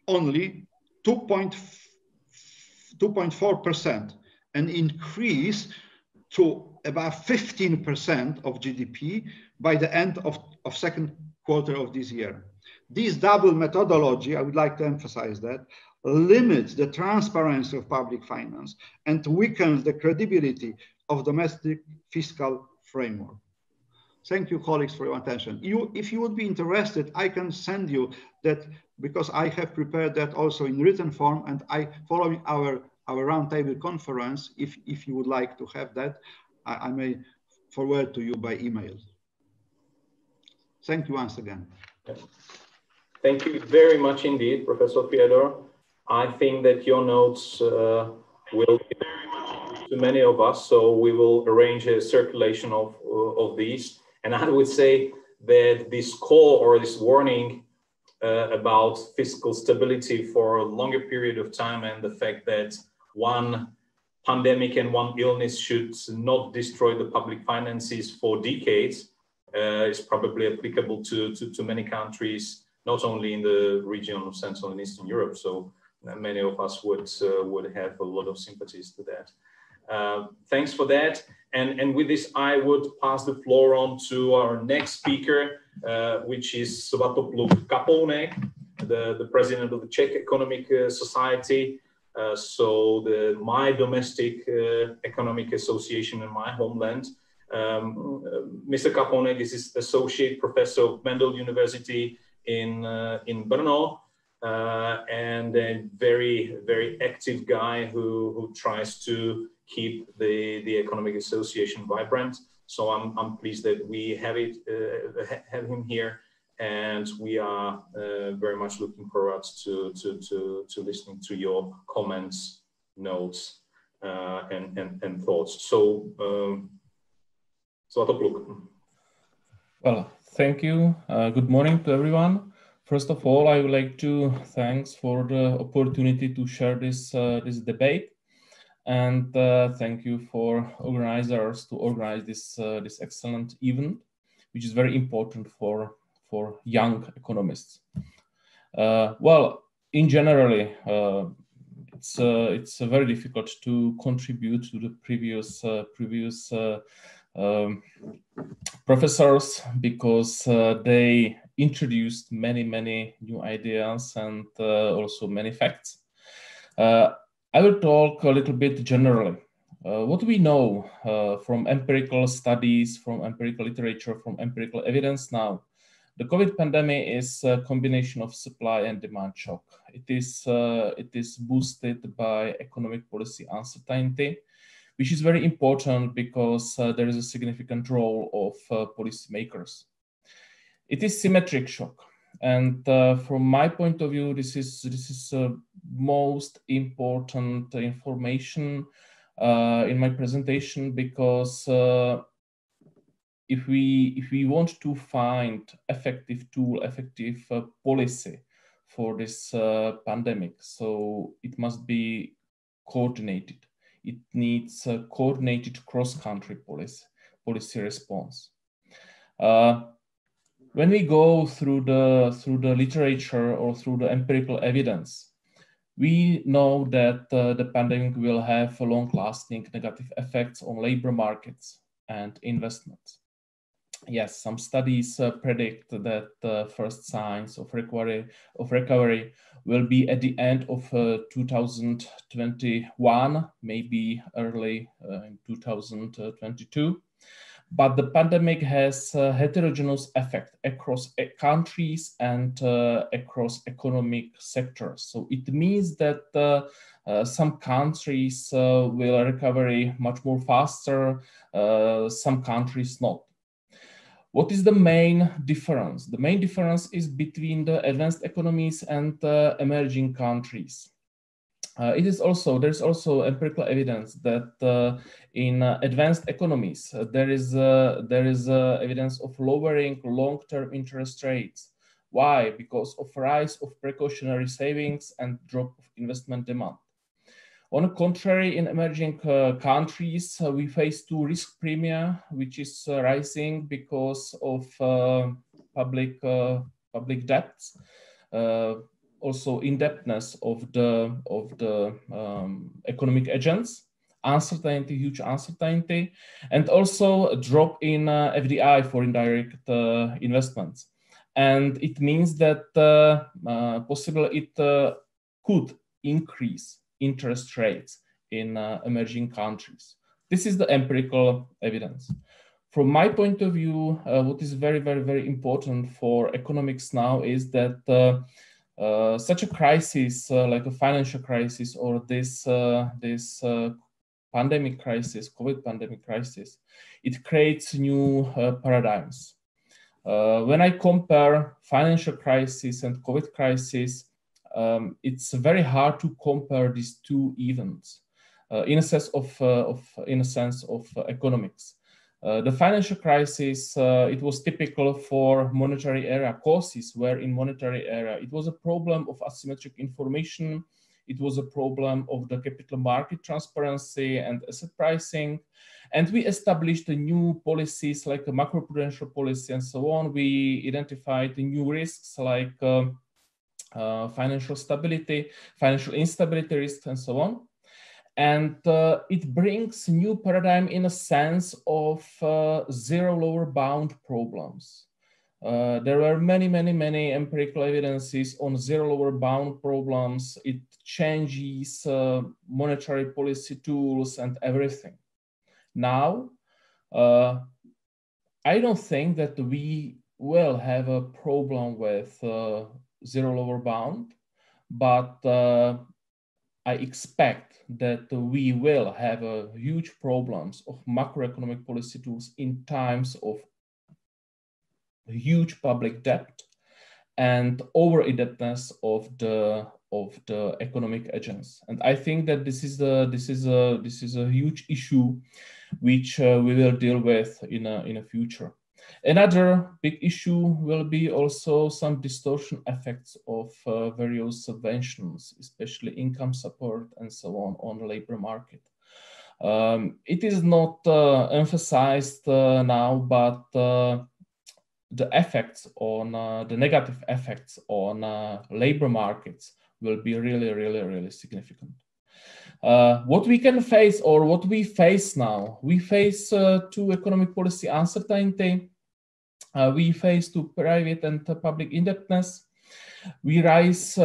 Speaker 4: only 2.4%, an increase to about 15% of GDP by the end of second quarter of this year. This double methodology, I would like to emphasize that, limits the transparency of public finance and weakens the credibility of domestic fiscal framework. Thank you, colleagues, for your attention. If you would be interested, I can send you that, because I have prepared that also in written form, and following our roundtable conference, if you would like to have that, I may forward to you by email. Thank you once again.
Speaker 2: Thank you very much indeed, Professor Fiedor. I think that your notes will be to many of us, so we will arrange a circulation of these. And I would say that this call or this warning about fiscal stability for a longer period of time, and the fact that one pandemic and one illness should not destroy the public finances for decades, is probably applicable to many countries, not only in the region of Central and Eastern Europe. So many of us would have a lot of sympathies to that. Thanks for that. And with this, I would pass the floor on to our next speaker, which is Svatopluk Kapounek, the president of the Czech Economic Society. So my domestic economic association in my homeland. Mr. Kapounek is associate professor of Mendel University in Brno. And a very, very active guy who tries to keep the Economic Association vibrant. So I'm pleased that we have him here, and we are very much looking forward to listening to your comments, notes, and thoughts. So, Svatopluk.
Speaker 5: Well, thank you. Good morning to everyone. First of all, I would like to thanks for the opportunity to share this debate, and thank you for organizers to organize this excellent event, which is very important for young economists. Well, in generally, it's very difficult to contribute to the previous professors, because they introduced many new ideas and also many facts. I will talk a little bit generally. What we know from empirical studies, from empirical literature, from empirical evidence now, the COVID pandemic is a combination of supply and demand shock. It is boosted by economic policy uncertainty, which is very important because there is a significant role of policymakers. It is symmetric shock, and from my point of view, this is most important information in my presentation, because if we want to find effective tool, effective policy for this pandemic, so it must be coordinated. It needs a coordinated cross-country policy response. When we go through the literature or through the empirical evidence, we know that the pandemic will have long-lasting negative effects on labor markets and investments. Yes, some studies predict that the first signs of recovery will be at the end of 2021, maybe early in 2022. But the pandemic has a heterogeneous effect across countries and across economic sectors. So it means that some countries will recover much more faster, some countries not. What is the main difference? The main difference is between the advanced economies and emerging countries. There's also empirical evidence that in advanced economies there is evidence of lowering long-term interest rates. Why? Because of rise of precautionary savings and drop of investment demand. On the contrary, in emerging countries, we face two risk premia, which is rising because of public debts, also indebtedness of the economic agents, uncertainty, huge uncertainty, and also a drop in FDI, foreign direct investments. And it means that possibly it could increase interest rates in emerging countries. This is the empirical evidence. From my point of view, what is very, very, very important for economics now is that such a crisis, like a financial crisis or this pandemic crisis, COVID pandemic crisis, it creates new paradigms. When I compare financial crisis and COVID crisis, it's very hard to compare these two events in a sense of economics. The financial crisis, it was typical for monetary era causes, where in monetary era it was a problem of asymmetric information, it was a problem of the capital market transparency and asset pricing, and we established new policies like a macroprudential policy and so on. We identified the new risks like financial stability, financial instability risks, and so on. And it brings new paradigm in a sense of zero lower bound problems. There were many empirical evidences on zero lower bound problems. It changes monetary policy tools and everything. Now, I don't think that we will have a problem with zero lower bound, but I expect that we will have huge problems of macroeconomic policy tools in times of huge public debt and over-indebtedness of the economic agents. And I think that this is a huge issue which we will deal with in a future. Another big issue will be also some distortion effects of various subventions, especially income support and so on the labor market. It is not emphasized now, but the effects on the negative effects on labor markets will be really significant. What we can face, or what we face now, we face to economic policy uncertainty. We face to private and public indebtedness. We face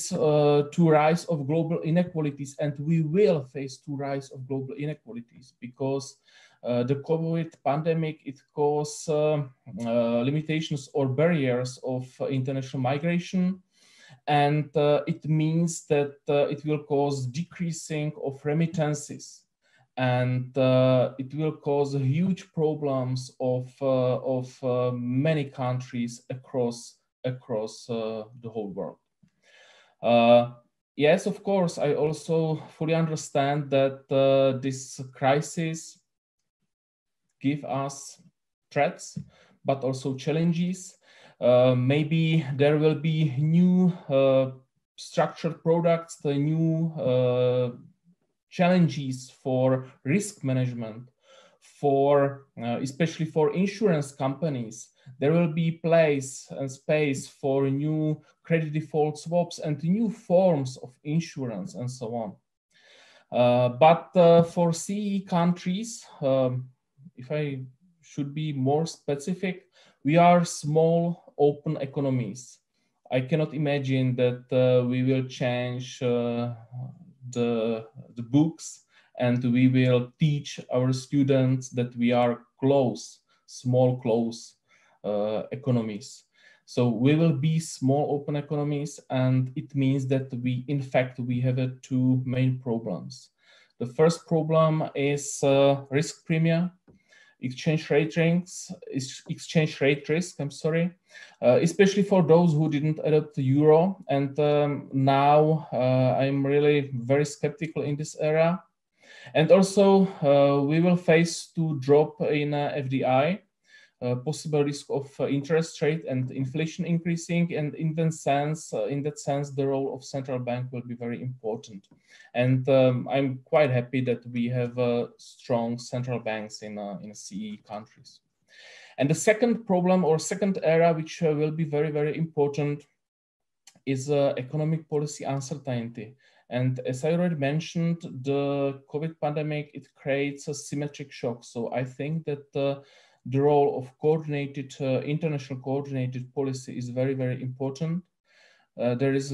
Speaker 5: to rise of global inequalities, and we will face to rise of global inequalities because the COVID pandemic, it caused limitations or barriers of international migration. And it means that it will cause decreasing of remittances, and it will cause huge problems of many countries across the whole world. Yes, of course, I also fully understand that this crisis give us threats, but also challenges. Maybe there will be new structured products, the new challenges for risk management, for especially for insurance companies. There will be place and space for new credit default swaps and new forms of insurance and so on. But for CE countries, if I should be more specific, we are small open economies. I cannot imagine that we will change the books and we will teach our students that we are small close economies. So we will be small open economies, and it means that we have two main problems. The first problem is risk premia, exchange rate risk, especially for those who didn't adopt the euro. And now I'm really very skeptical in this area. And also we will face to drop in FDI, possible risk of interest rate and inflation increasing, and in that sense, the role of central bank will be very important. And I'm quite happy that we have strong central banks in CE countries. And the second problem or second area which will be very, very important is economic policy uncertainty. And as I already mentioned, the COVID pandemic, it creates a symmetric shock. So I think that the role of coordinated, international coordinated policy is very, very important. There is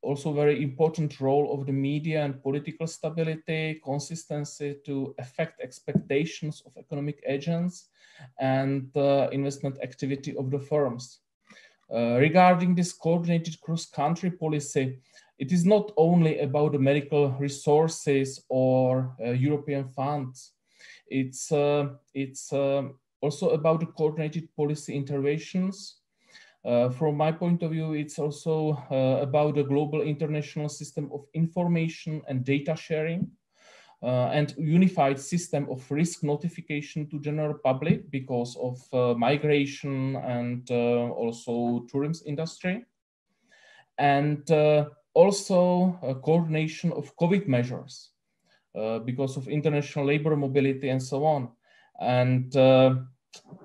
Speaker 5: also very important role of the media and political stability, consistency to affect expectations of economic agents and investment activity of the firms. Regarding this coordinated cross-country policy, it is not only about the medical resources or European funds. It's also about the coordinated policy interventions. From my point of view, it's also about a global international system of information and data sharing and unified system of risk notification to general public because of migration and also tourism industry. And also a coordination of COVID measures because of international labor mobility and so on. And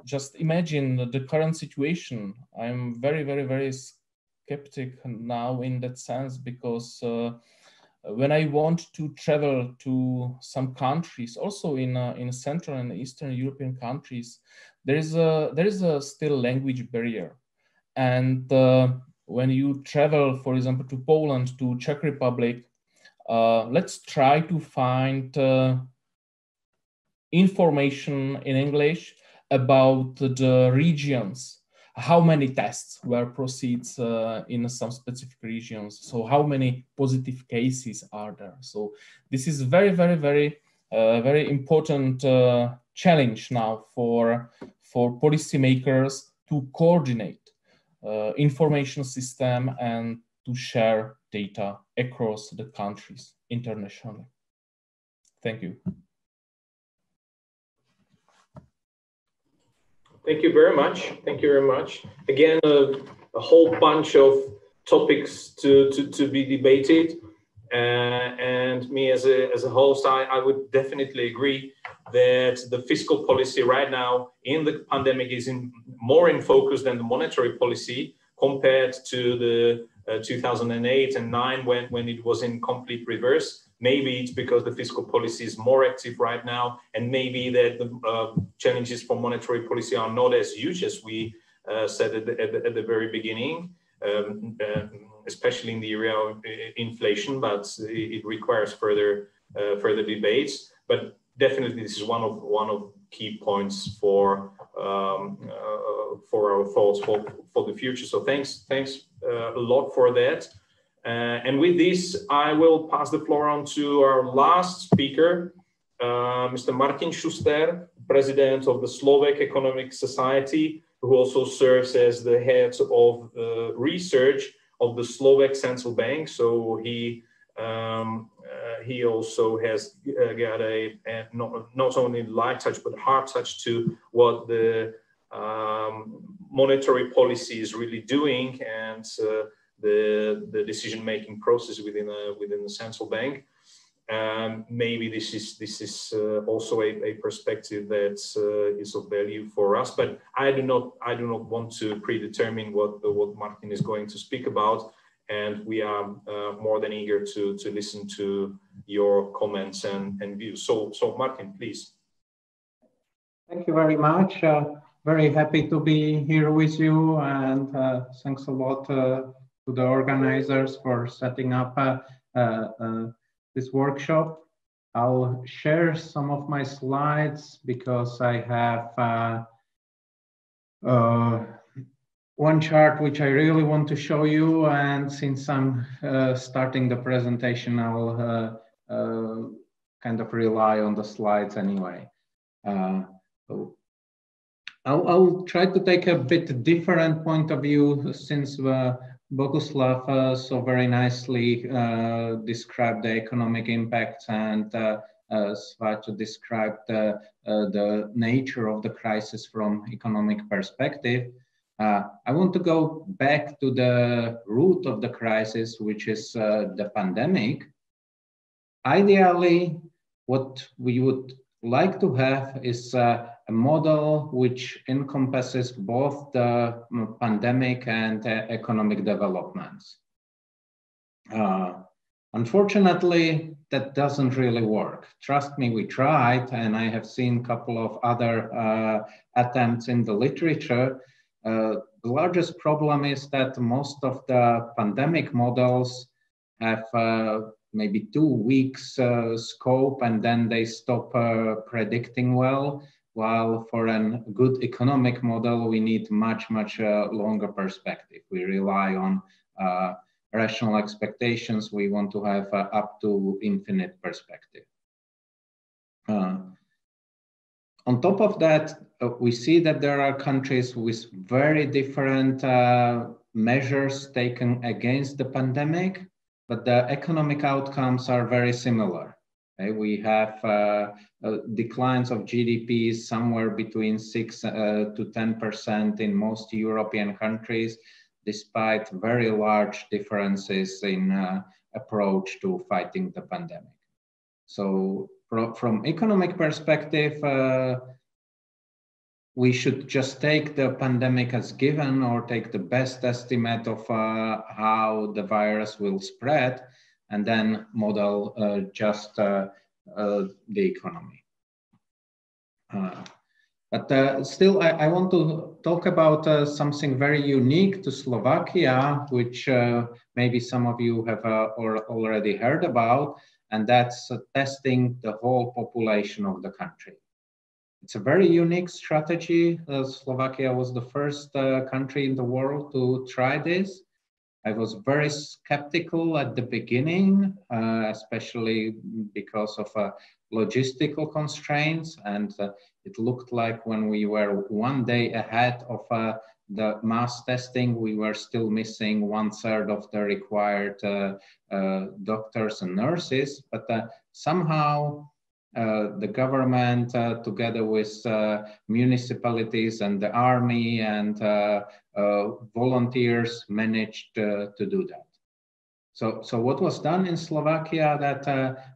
Speaker 5: just imagine the current situation. I'm very, very, very skeptic now in that sense, because when I want to travel to some countries, also in Central and Eastern European countries, there is a still language barrier. And when you travel, for example, to Poland, to Czech Republic, let's try to find information in English about the regions, how many tests were proceeds in some specific regions, so how many positive cases are there. So this is very, very, very, very important challenge now for policymakers to coordinate information system and to share data across the countries internationally. Thank you.
Speaker 2: Thank you very much. Thank you very much. Again, a whole bunch of topics to be debated. And me as a host, I would definitely agree that the fiscal policy right now in the pandemic is more in focus than the monetary policy compared to the 2008 and 9 when it was in complete reverse. Maybe it's because the fiscal policy is more active right now, and maybe that the challenges for monetary policy are not as huge as we said at the very beginning, especially in the area of inflation, but it requires further debates. But definitely this is one of key points for our thoughts for the future. So thanks a lot for that. And with this, I will pass the floor on to our last speaker, Mr. Martin Šuster, president of the Slovak Economic Society, who also serves as the head of research of the Slovak Central Bank. So he he also has got a not only light touch but hard touch to what the monetary policy is really doing, and the decision-making process within the central bank. Maybe this is also a perspective that is of value for us. But I do not want to predetermine what Martin is going to speak about, and we are more than eager to listen to your comments and views. So Martin, please.
Speaker 6: Thank you very much. Very happy to be here with you, and thanks a lot to the organizers for setting up this workshop. I'll share some of my slides because I have one chart which I really want to show you, and since I'm starting the presentation, I'll kind of rely on the slides anyway. So I'll try to take a bit different point of view, since Boguslaw so very nicely described the economic impacts, and Svato described the nature of the crisis from economic perspective. I want to go back to the root of the crisis, which is the pandemic. Ideally, what we would like to have is a model which encompasses both the pandemic and economic developments. Unfortunately, that doesn't really work. Trust me, we tried, and I have seen a couple of other attempts in the literature. The largest problem is that most of the pandemic models have maybe 2 weeks scope, and then they stop predicting well, while for a good economic model, we need much longer perspective. We rely on rational expectations. We want to have up to infinite perspective. On top of that, we see that there are countries with very different measures taken against the pandemic, but the economic outcomes are very similar. Okay? We have declines of GDP somewhere between 6 to 10% in most European countries, despite very large differences in approach to fighting the pandemic. So from economic perspective, we should just take the pandemic as given, or take the best estimate of how the virus will spread, and then model just the economy. But still, I want to talk about something very unique to Slovakia, which maybe some of you have already heard about, and that's testing the whole population of the country. It's a very unique strategy. Slovakia was the first country in the world to try this. I was very skeptical at the beginning, especially because of logistical constraints. And it looked like when we were 1 day ahead of the mass testing, we were still missing 1/3 of the required doctors and nurses. But somehow, the government, together with municipalities and the army and volunteers, managed to do that. So what was done in Slovakia, that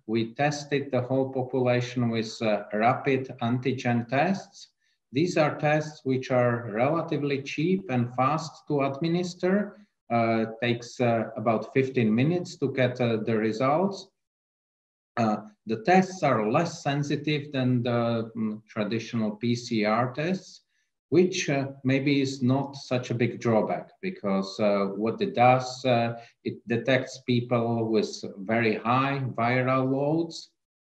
Speaker 6: we tested the whole population with rapid antigen tests. These are tests which are relatively cheap and fast to administer. Takes about 15 minutes to get the results. The tests are less sensitive than the traditional PCR tests, which maybe is not such a big drawback, because what it does, it detects people with very high viral loads,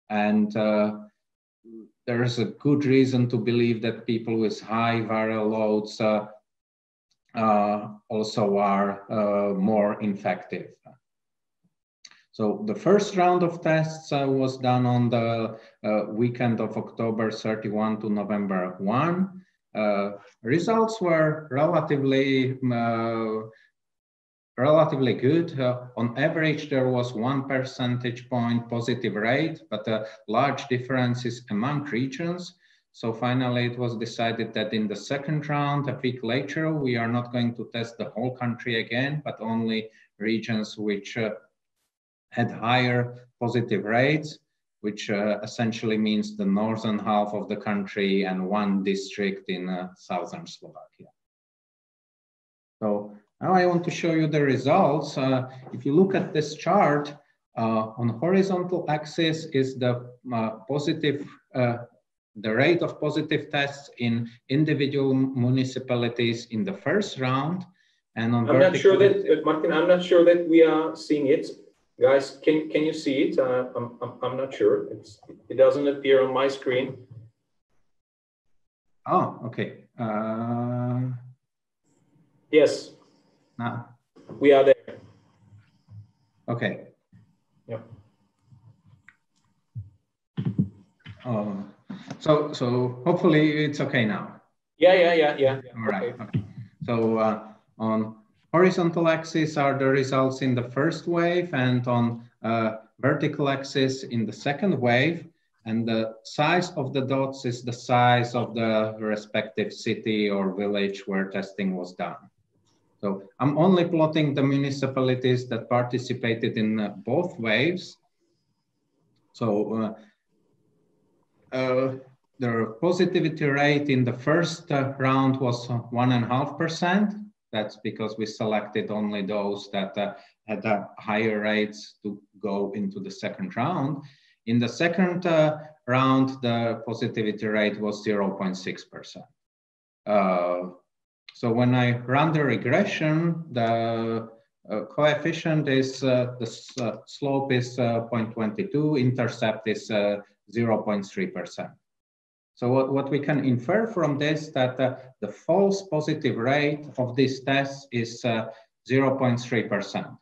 Speaker 6: and there is a good reason to believe that people with high viral loads also are more infective. So the first round of tests was done on the weekend of October 31 to November 1. Results were relatively relatively good. On average, there was 1 percentage point positive rate, but large differences among regions. So finally, it was decided that in the second round, a week later, we are not going to test the whole country again, but only regions which had higher positive rates, which essentially means the northern half of the country and 1 district in southern Slovakia. So now I want to show you the results. If you look at this chart, on horizontal axis is the the rate of positive tests in individual municipalities in the first round, and on
Speaker 2: I'm not sure that, Martin, I'm not sure that we are seeing it. Guys, can you see it? I'm not sure. It doesn't appear on my screen.
Speaker 6: Oh, okay.
Speaker 2: Yes.
Speaker 6: Now
Speaker 2: we are there.
Speaker 6: Okay.
Speaker 2: Yep.
Speaker 6: So hopefully it's okay now.
Speaker 2: Yeah.
Speaker 6: All right. Okay. So on horizontal axis are the results in the first wave, and on vertical axis in the second wave. And the size of the dots is the size of the respective city or village where testing was done. So I'm only plotting the municipalities that participated in both waves. So the positivity rate in the first round was 1.5%. That's because we selected only those that had higher rates to go into the second round. In the second round, the positivity rate was 0.6%. So when I run the regression, the coefficient is, the slope is 0.22, intercept is 0.3%. So what we can infer from this that the false positive rate of these tests is 0.3%,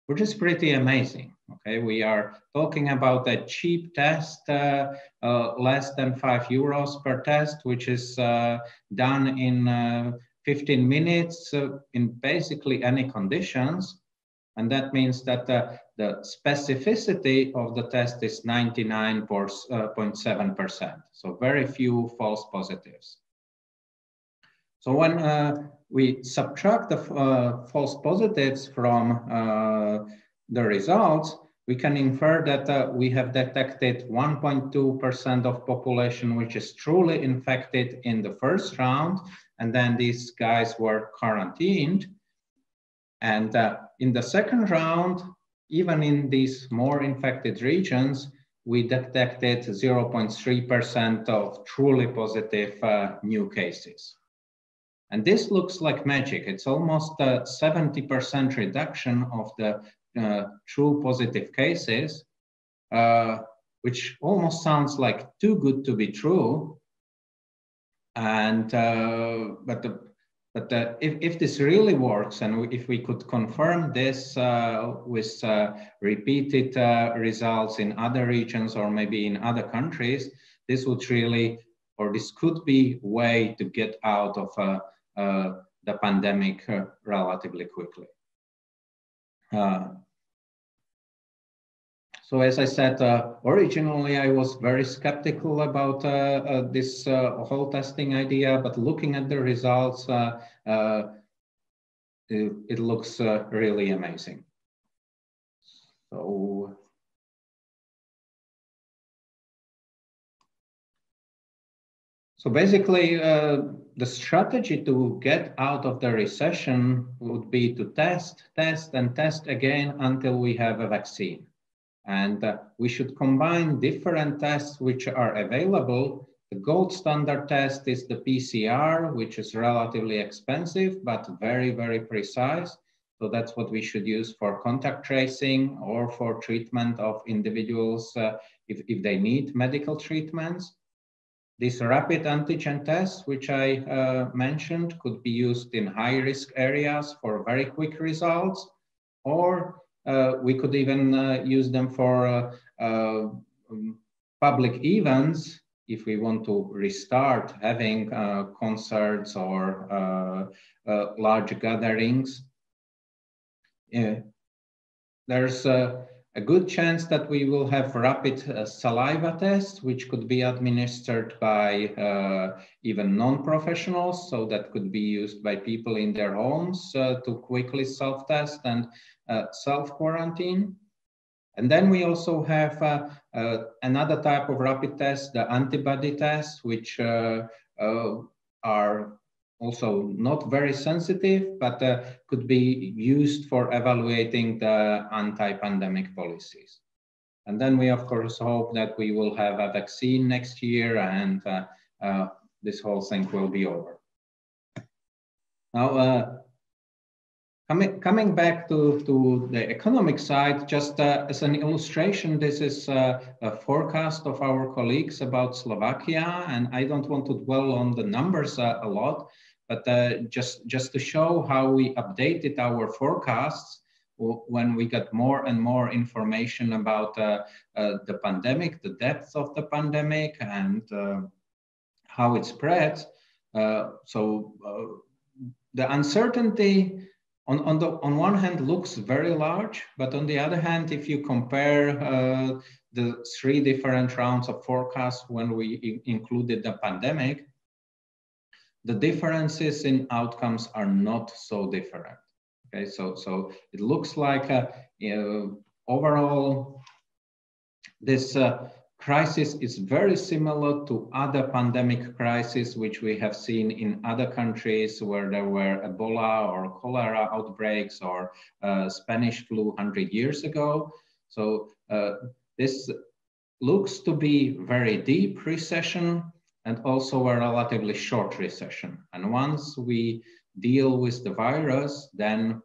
Speaker 6: which is pretty amazing. Okay, we are talking about a cheap test, less than €5 per test, which is done in 15 minutes in basically any conditions. And that means that the specificity of the test is 99.7%. So very few false positives. So when we subtract the false positives from the results, we can infer that we have detected 1.2% of population which is truly infected in the first round, and then these guys were quarantined. And in the second round, even in these more infected regions, we detected 0.3% of truly positive new cases. And this looks like magic. It's almost a 70% reduction of the true positive cases, which almost sounds like too good to be true. And if this really works, and if we could confirm this with repeated results in other regions or maybe in other countries, this would really, or this could be a way to get out of the pandemic relatively quickly. So as I said, originally I was very skeptical about this whole testing idea, but looking at the results, it looks really amazing. So basically, the strategy to get out of the recession would be to test again until we have a vaccine. And we should combine different tests which are available. The gold standard test is the PCR, which is relatively expensive, but very, very precise. So that's what we should use for contact tracing or for treatment of individuals if they need medical treatments. This rapid antigen test, which I mentioned, could be used in high-risk areas for very quick results, or we could even use them for public events if we want to restart having concerts or large gatherings. there's a good chance that we will have rapid saliva tests, which could be administered by even non-professionals. So that could be used by people in their homes to quickly self-test and self-quarantine. And then we also have another type of rapid test, the antibody test, which are also not very sensitive, but could be used for evaluating the anti-pandemic policies. And then we, of course, hope that we will have a vaccine next year and this whole thing will be over. Now, coming back to the economic side, just as an illustration, this is a forecast of our colleagues about Slovakia, and I don't want to dwell on the numbers a lot, but just to show how we updated our forecasts when we got more and more information about the pandemic, the depth of the pandemic, and how it spreads. So the uncertainty on one hand looks very large, but on the other hand, if you compare the 3 different rounds of forecasts when we included the pandemic, the differences in outcomes are not so different. Okay, so it looks like overall this crisis is very similar to other pandemic crises which we have seen in other countries where there were Ebola or cholera outbreaks or Spanish flu 100 years ago. So this looks to be very deep recession and also a relatively short recession. And once we deal with the virus, then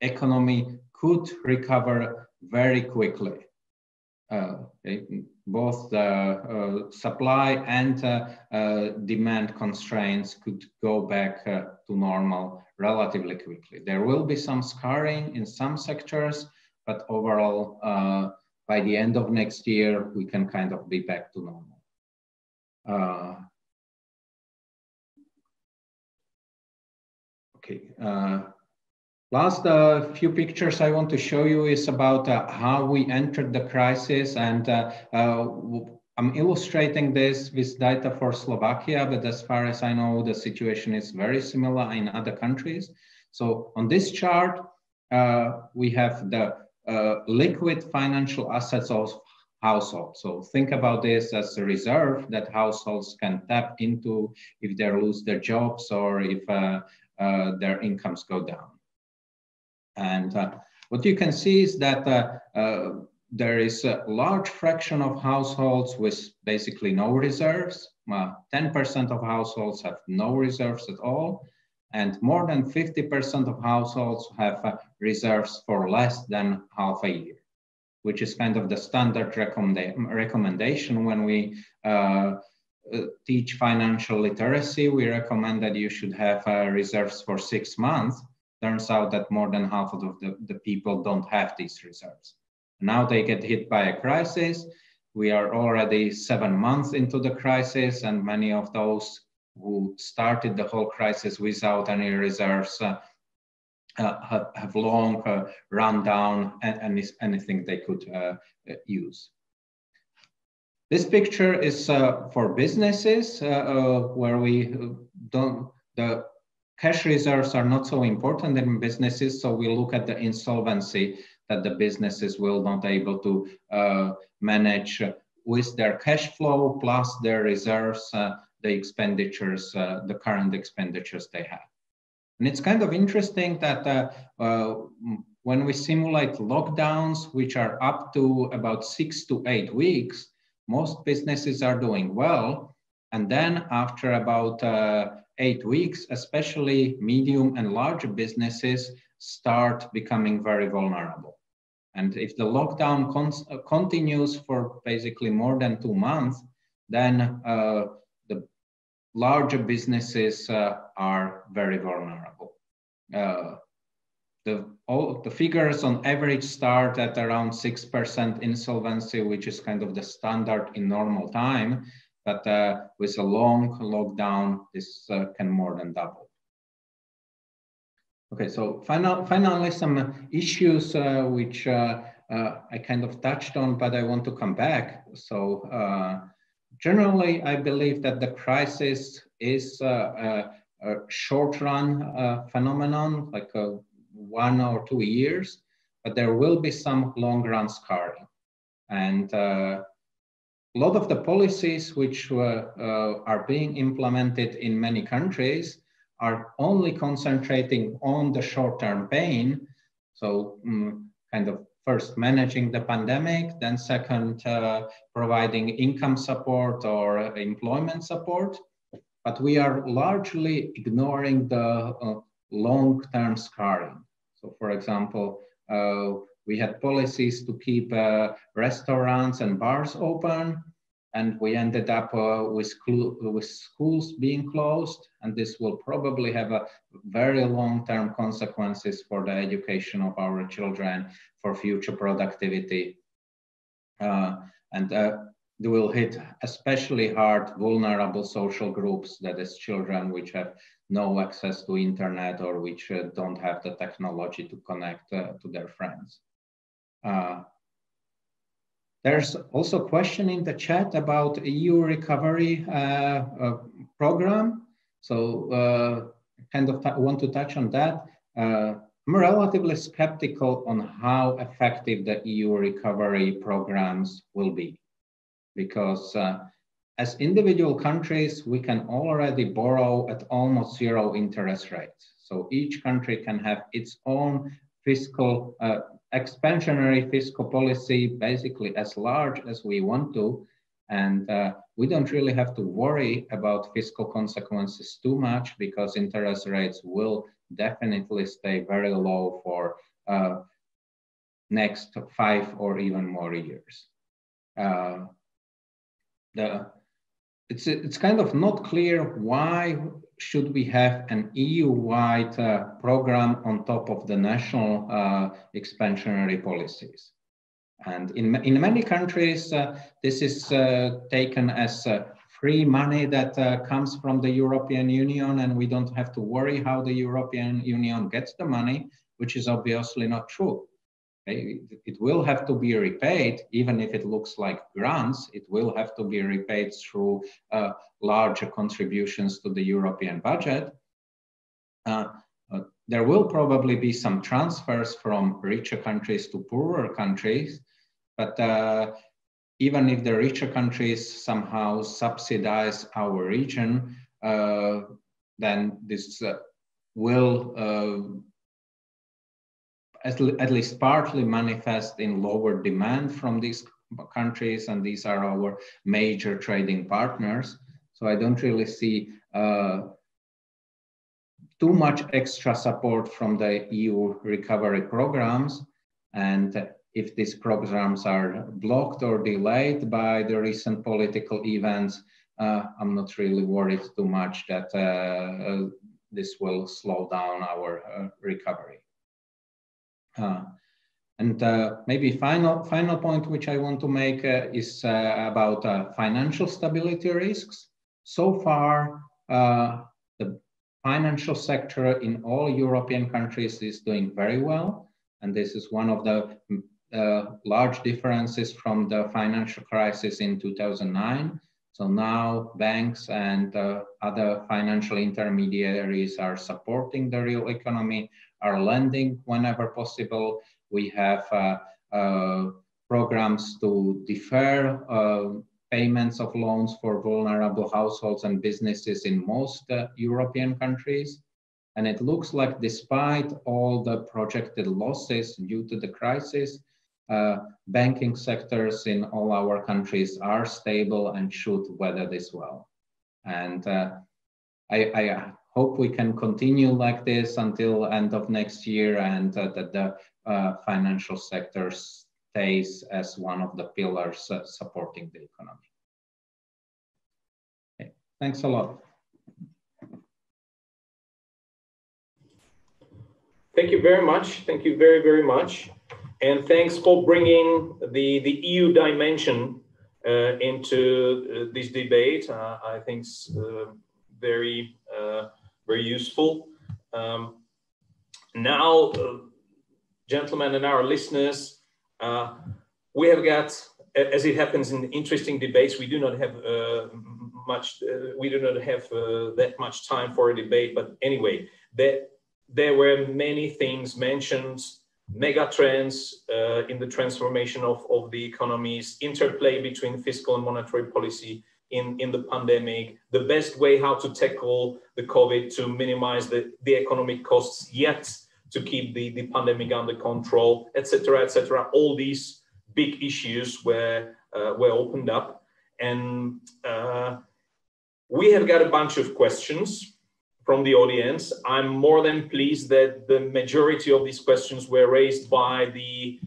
Speaker 6: economy could recover very quickly. Both the supply and demand constraints could go back to normal relatively quickly. There will be some scarring in some sectors, but overall, by the end of next year, we can kind of be back to normal. Last few pictures I want to show you is about how we entered the crisis, and I'm illustrating this with data for Slovakia, but as far as I know, the situation is very similar in other countries. So on this chart, we have the liquid financial assets of households. So think about this as a reserve that households can tap into if they lose their jobs or if their incomes go down. And what you can see is that there is a large fraction of households with basically no reserves. 10% of households have no reserves at all. And more than 50% of households have reserves for less than half a year, which is kind of the standard recommendation when we teach financial literacy. We recommend that you should have reserves for 6 months. Turns out that more than half of the people don't have these reserves. Now they get hit by a crisis. We are already 7 months into the crisis, and many of those who started the whole crisis without any reserves have long run down anything they could use. This picture is for businesses where the cash reserves are not so important in businesses, so we look at the insolvency that the businesses will not able to manage with their cash flow plus their reserves, the expenditures, the current expenditures they have. And it's kind of interesting that when we simulate lockdowns, which are up to about 6 to 8 weeks, most businesses are doing well. And then after about 8 weeks, especially medium and large businesses start becoming very vulnerable. And if the lockdown continues for basically more than 2 months, then the larger businesses are very vulnerable. The figures on average start at around 6% insolvency, which is kind of the standard in normal time. But with a long lockdown, this can more than double. Okay, so finally some issues which I kind of touched on, but I want to come back. So generally, I believe that the crisis is a short-run phenomenon, like 1 or 2 years, but there will be some long-run scarring. And a lot of the policies which are being implemented in many countries are only concentrating on the short-term pain. So kind of first managing the pandemic, then second providing income support or employment support. But we are largely ignoring the long-term scarring. So for example, we had policies to keep restaurants and bars open, and we ended up with schools being closed, and this will probably have a very long-term consequences for the education of our children, for future productivity, and they will hit especially hard vulnerable social groups, that is children which have no access to internet or which don't have the technology to connect to their friends. There's also a question in the chat about EU recovery program. So kind of want to touch on that. I'm relatively skeptical on how effective the EU recovery programs will be, because as individual countries, we can already borrow at almost 0 interest rates. So each country can have its own fiscal expansionary fiscal policy, basically as large as we want to. And we don't really have to worry about fiscal consequences too much, because interest rates will definitely stay very low for next 5 or even more years. It's kind of not clear why should we have an EU-wide program on top of the national expansionary policies. And in many countries, this is taken as free money that comes from the European Union, and we don't have to worry how the European Union gets the money, which is obviously not true. It will have to be repaid, even if it looks like grants. It will have to be repaid through larger contributions to the European budget. There will probably be some transfers from richer countries to poorer countries, but even if the richer countries somehow subsidize our region, then this will at least partly manifest in lower demand from these countries, and these are our major trading partners. So I don't really see too much extra support from the EU recovery programs. And if these programs are blocked or delayed by the recent political events, I'm not really worried too much that this will slow down our recovery. And maybe final point which I want to make is about financial stability risks. So far, the financial sector in all European countries is doing very well. And this is one of the large differences from the financial crisis in 2009. So now banks and other financial intermediaries are supporting the real economy, are lending whenever possible. We have programs to defer payments of loans for vulnerable households and businesses in most European countries. And it looks like despite all the projected losses due to the crisis, banking sectors in all our countries are stable and should weather this well. And I hope we can continue like this until end of next year, and that the financial sector stays as one of the pillars supporting the economy. Okay. Thanks a lot.
Speaker 2: Thank you very much. Thank you very, very much. And thanks for bringing the EU dimension into this debate. I think it's very useful. Now, gentlemen and our listeners, we have got, as it happens in interesting debates, we do not have that much time for a debate. But anyway, there were many things mentioned, mega trends in the transformation of the economies, interplay between fiscal and monetary policy in the pandemic, the best way how to tackle the COVID to minimize the economic costs, yet to keep the pandemic under control, etc., etc. All these big issues were opened up, and we have got a bunch of questions from the audience. I'm more than pleased that the majority of these questions were raised by the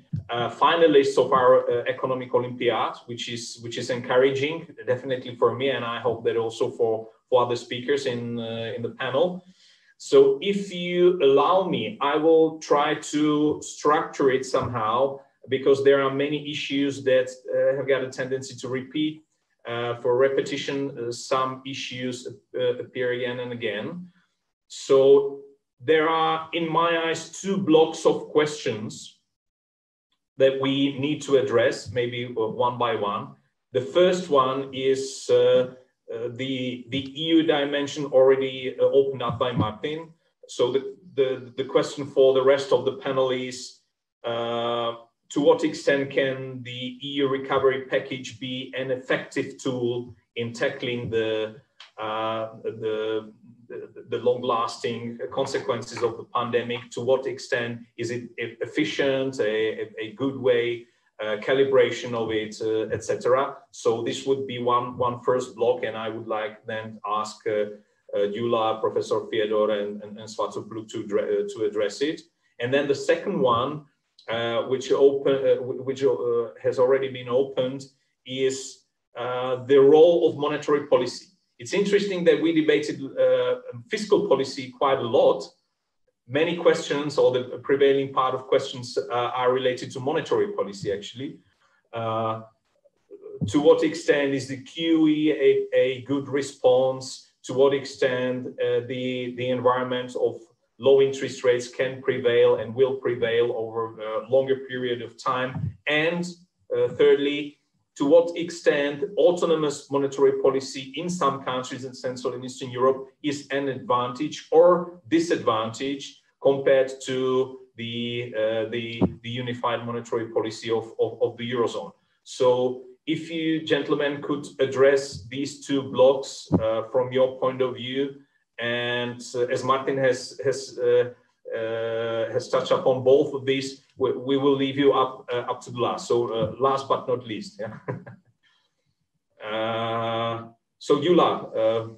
Speaker 2: finalists of our Economic Olympiad, which is encouraging, definitely for me, and I hope that also for other speakers in the panel. So if you allow me, I will try to structure it somehow, because there are many issues that have got a tendency to repeat. For repetition, some issues appear again and again. So there are, in my eyes, two blocks of questions that we need to address, maybe one by one. The first one is the EU dimension already opened up by Martin. So the question for the rest of the panel is, to what extent can the EU recovery package be an effective tool in tackling the long-lasting consequences of the pandemic? To what extent is it efficient, a good way, calibration of it, etc.? So this would be one first block, and I would like then ask Gyula, Professor Fiedor, and Svatopluk to address it. And then the second one, which has already been opened, is the role of monetary policy. It's interesting that we debated fiscal policy quite a lot. Many questions, or the prevailing part of questions, are related to monetary policy, actually. To what extent is the QE a good response? To what extent the environment of low interest rates can prevail and will prevail over a longer period of time? And thirdly, to what extent autonomous monetary policy in some countries in Central and Eastern Europe is an advantage or disadvantage compared to the unified monetary policy of the Eurozone? So if you gentlemen could address these two blocks from your point of view, and as Martin has touched upon both of these, we will leave you up to the last. So last but not least, yeah. So Gyula,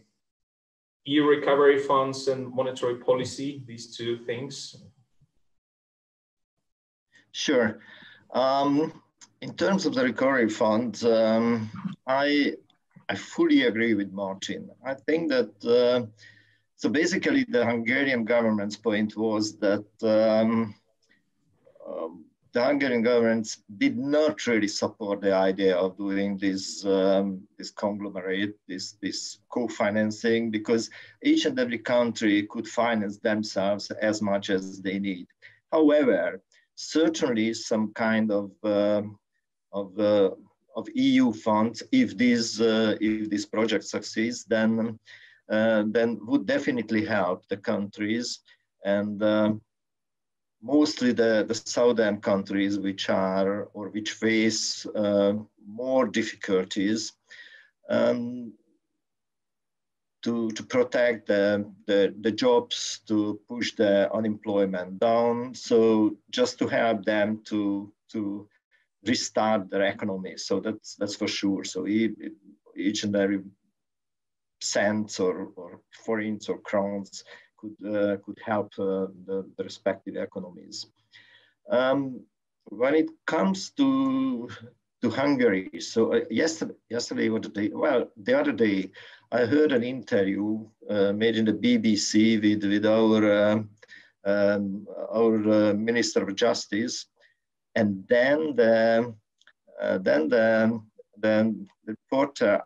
Speaker 2: EU recovery funds and monetary policy, these two things.
Speaker 3: Sure. In terms of the recovery funds, I fully agree with Martin. I think that so basically the Hungarian government's point was that the Hungarian government did not really support the idea of doing this conglomerate, this co-financing, because each and every country could finance themselves as much as they need. However, certainly some kind of EU funds, if this project succeeds, then would definitely help the countries, and mostly the southern countries which face more difficulties, to protect the jobs, to push the unemployment down. So just to help them to restart their economy. So that's for sure. So each and every cents or forints or crowns could help the respective economies. When it comes to Hungary, so yesterday or the other day, I heard an interview made in the BBC with our Minister of Justice, and then the reporter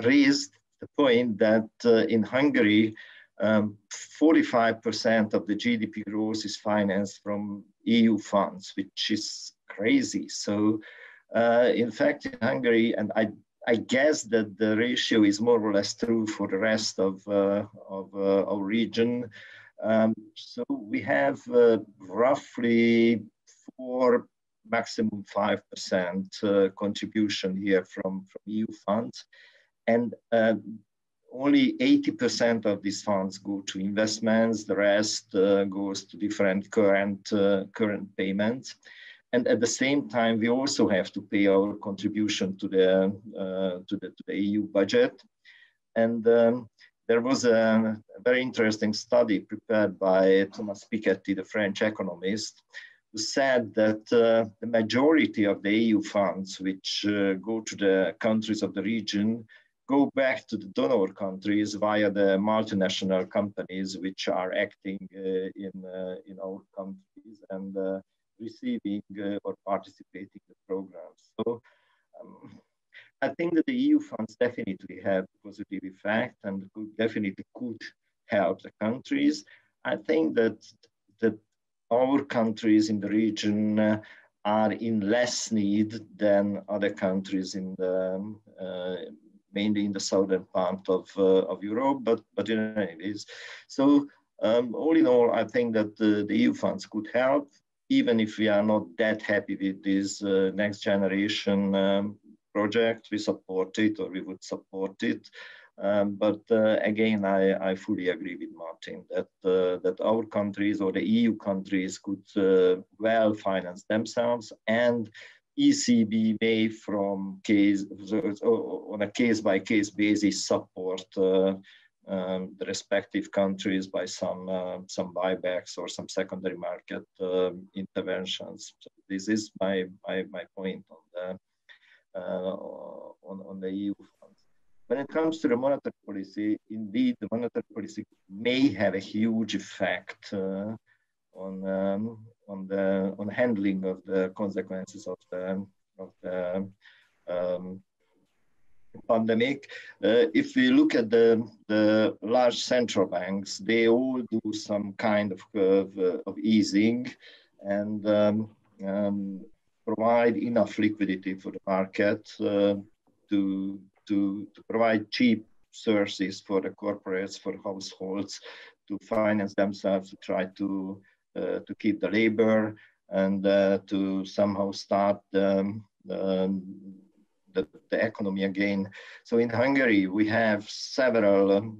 Speaker 3: raised the point that in Hungary, 45% of the GDP growth is financed from EU funds, which is crazy. So in fact, in Hungary, and I guess that the ratio is more or less true for the rest of our region. So we have roughly 4, maximum 5% contribution here from EU funds. And only 80% of these funds go to investments. The rest goes to different current payments. And at the same time, we also have to pay our contribution to the EU budget. And there was a very interesting study prepared by Thomas Piketty, the French economist, who said that the majority of the EU funds which go to the countries of the region go back to the donor countries via the multinational companies which are acting in our countries and receiving or participating in the programs. So I think that the EU funds definitely have a positive effect and definitely could help the countries. I think that our countries in the region are in less need than other countries in the mainly in the southern part of Europe, but in any case. So all in all, I think that the EU funds could help, even if we are not that happy with this next generation project. We support it, or we would support it. But again, I fully agree with Martin that our countries or the EU countries could well finance themselves, and ECB may, on a case-by-case basis, support the respective countries by some buybacks or some secondary market interventions. So this is my point on the EU funds. When it comes to the monetary policy, indeed, the monetary policy may have a huge effect on handling of the consequences of the pandemic. If we look at the large central banks, they all do some kind of easing and provide enough liquidity for the market to provide cheap sources for the corporates, for households to finance themselves, to try to keep the labor and to somehow start the economy again. So in Hungary, we have several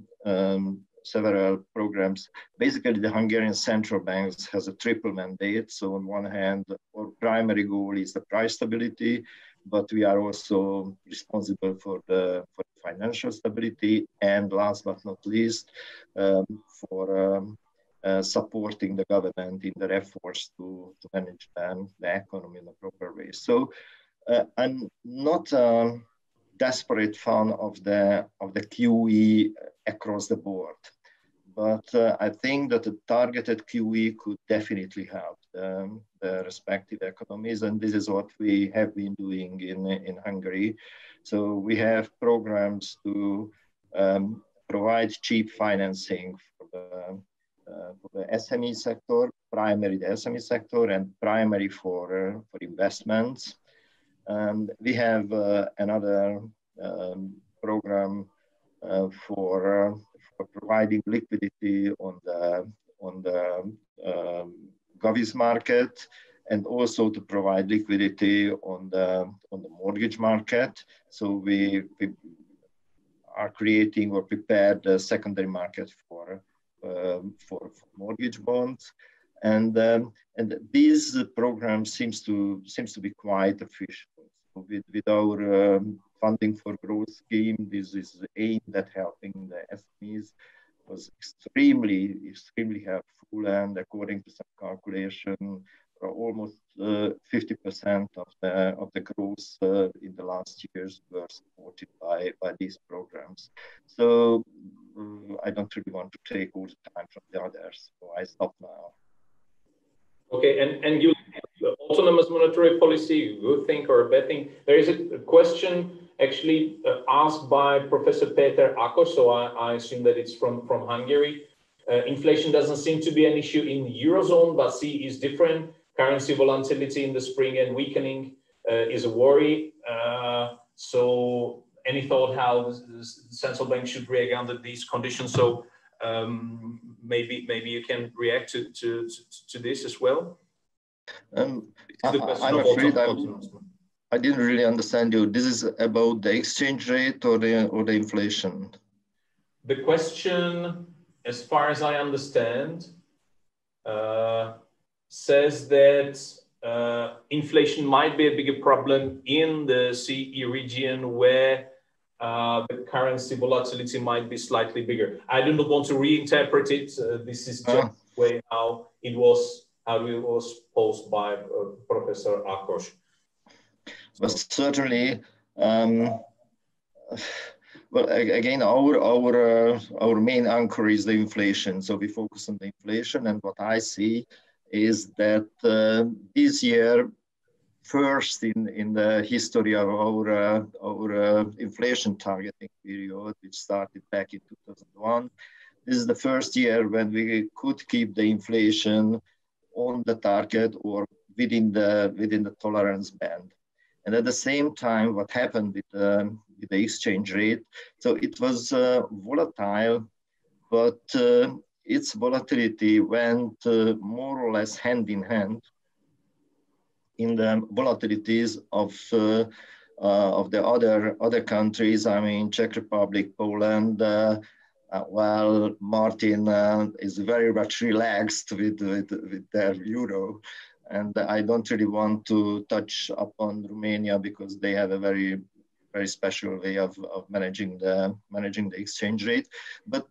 Speaker 3: programs. Basically, the Hungarian central banks has a triple mandate. So on one hand, our primary goal is the price stability, but we are also responsible for the financial stability, and last but not least, for supporting the government in their efforts to manage the economy in a proper way. So I'm not a desperate fan of the QE across the board, but I think that the targeted QE could definitely help the respective economies, and this is what we have been doing in Hungary. So we have programs to provide cheap financing for the SME sector, primary the SME sector, and primary for investments. And we have another program for providing liquidity on the govies market, and also to provide liquidity on the mortgage market. So we are creating or prepared the secondary market for mortgage bonds, and these programs seems to be quite efficient. So with our funding for growth scheme, this is aimed at helping the SMEs. Was extremely helpful, and according to some calculation, almost 50% of the growth in the last years were supported by these programs. So I don't really want to take all the time from the others, so I stop now.
Speaker 2: Okay, and you autonomous monetary policy, good thing or a bad thing? There is a question actually asked by Professor Péter Ákos, so I assume that it's from Hungary. Inflation doesn't seem to be an issue in the Eurozone, but CE is different. Currency volatility in the spring and weakening is a worry. So any thought how the central bank should react under these conditions? So maybe you can react to this as well.
Speaker 3: I'm afraid I didn't really understand you. This is about the exchange rate or the inflation?
Speaker 2: The question, as far as I understand, says that inflation might be a bigger problem in the CE region where the currency volatility might be slightly bigger. I do not want to reinterpret it. This is just the way how it was posed by Professor Ákos.
Speaker 3: But certainly, well, again, our main anchor is the inflation. So we focus on the inflation, and what I see is that this year, first in the history of our inflation targeting period, which started back in 2001, this is the first year when we could keep the inflation on the target or within the tolerance band. And at the same time, what happened with the exchange rate? So it was volatile, but its volatility went more or less hand in hand in the volatilities of the other countries. I mean, Czech Republic, Poland. Well, Martin is very much relaxed with their euro. And I don't really want to touch upon Romania because they have a very, very special way of managing the exchange rate. But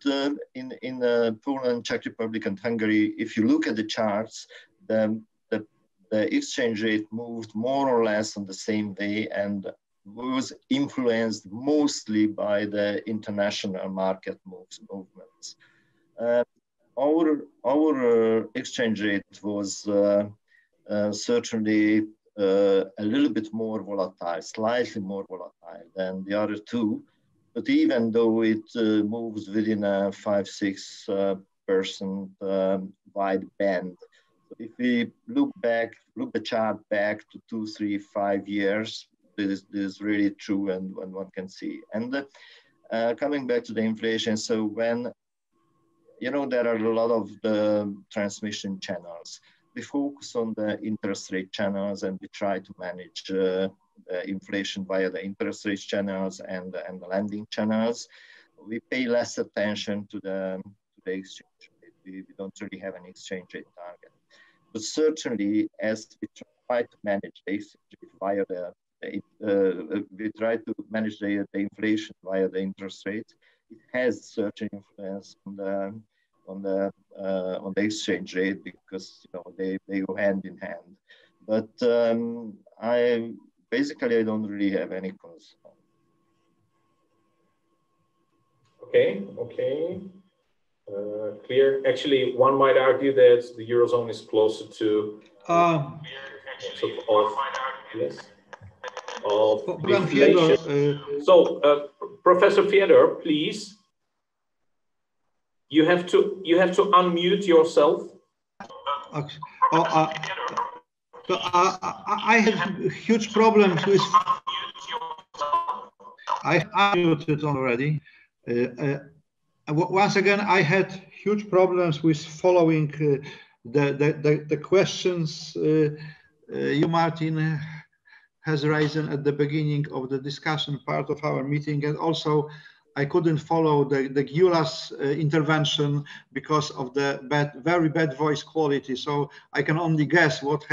Speaker 3: in Poland, Czech Republic, and Hungary, if you look at the charts, the exchange rate moved more or less on the same way and was influenced mostly by the international market movements. Our exchange rate was certainly a little bit more volatile, slightly more volatile than the other two. But even though it moves within a 5-6% wide band, if we look the chart back to 2, 3, 5 years, this is really true, and one can see. And coming back to the inflation, so when there are a lot of the transmission channels, we focus on the interest rate channels and we try to manage the inflation via the interest rate channels and the lending channels. We pay less attention to the exchange rate. We don't really have an exchange rate target. But certainly, as we try to manage the exchange rate via we try to manage the inflation via the interest rate, it has certain influence on the exchange rate because they go hand in hand. But I don't really have any concern.
Speaker 2: Okay. Clear. Actually, one might argue that the Eurozone is closer to yes. So, Professor Fiedor, please. You have to unmute yourself.
Speaker 4: Okay. So I have huge problems with. I unmuted already. Once again, I had huge problems with following the questions you, Martin, has raised at the beginning of the discussion part of our meeting, and also I couldn't follow the Gyula's intervention because of the very bad voice quality. So I can only guess what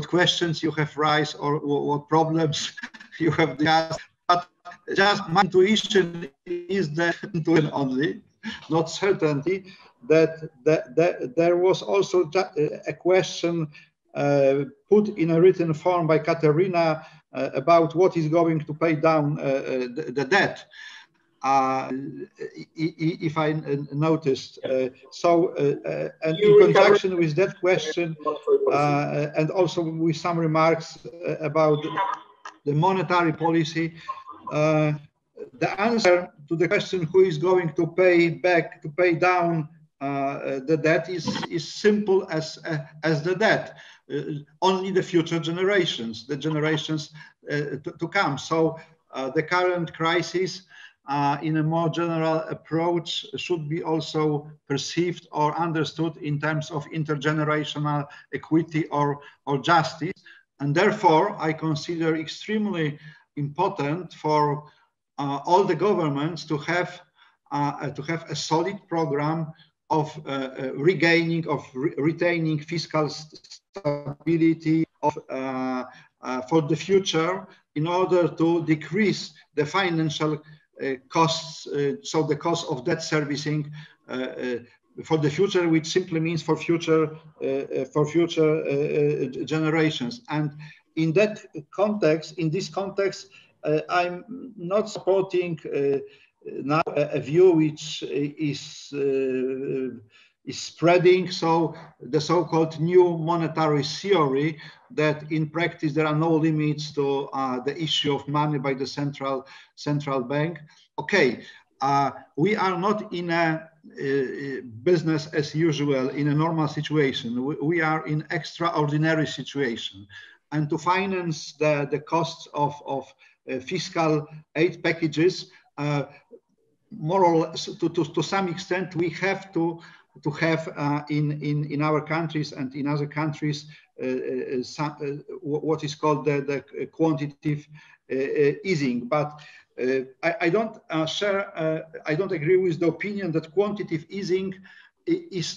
Speaker 4: questions you have raised or what problems you have discussed. But just my intuition is that only, not certainty, that there was also a question put in a written form by Katerina about what is going to pay down the debt. If I noticed. And in conjunction with that question, and also with some remarks about the monetary policy, the answer to the question who is going to pay down the debt is simple as the debt. Only the future generations, the generations to come. So the current crisis, in a more general approach, should be also perceived or understood in terms of intergenerational equity or justice. And therefore, I consider extremely important for all the governments to have a solid program of retaining fiscal stability for the future in order to decrease the financial costs, so the cost of debt servicing for the future, which simply means for future generations. And in that context, I'm not supporting now a view which is spreading, so the so-called new monetary theory, that in practice there are no limits to the issue of money by the central bank. Okay, we are not in a business as usual, in a normal situation. We are in extraordinary situation, and to finance the costs of fiscal aid packages, more or less, to some extent, we have to have in our countries and in other countries what is called the quantitative easing. But I don't agree with the opinion that quantitative easing is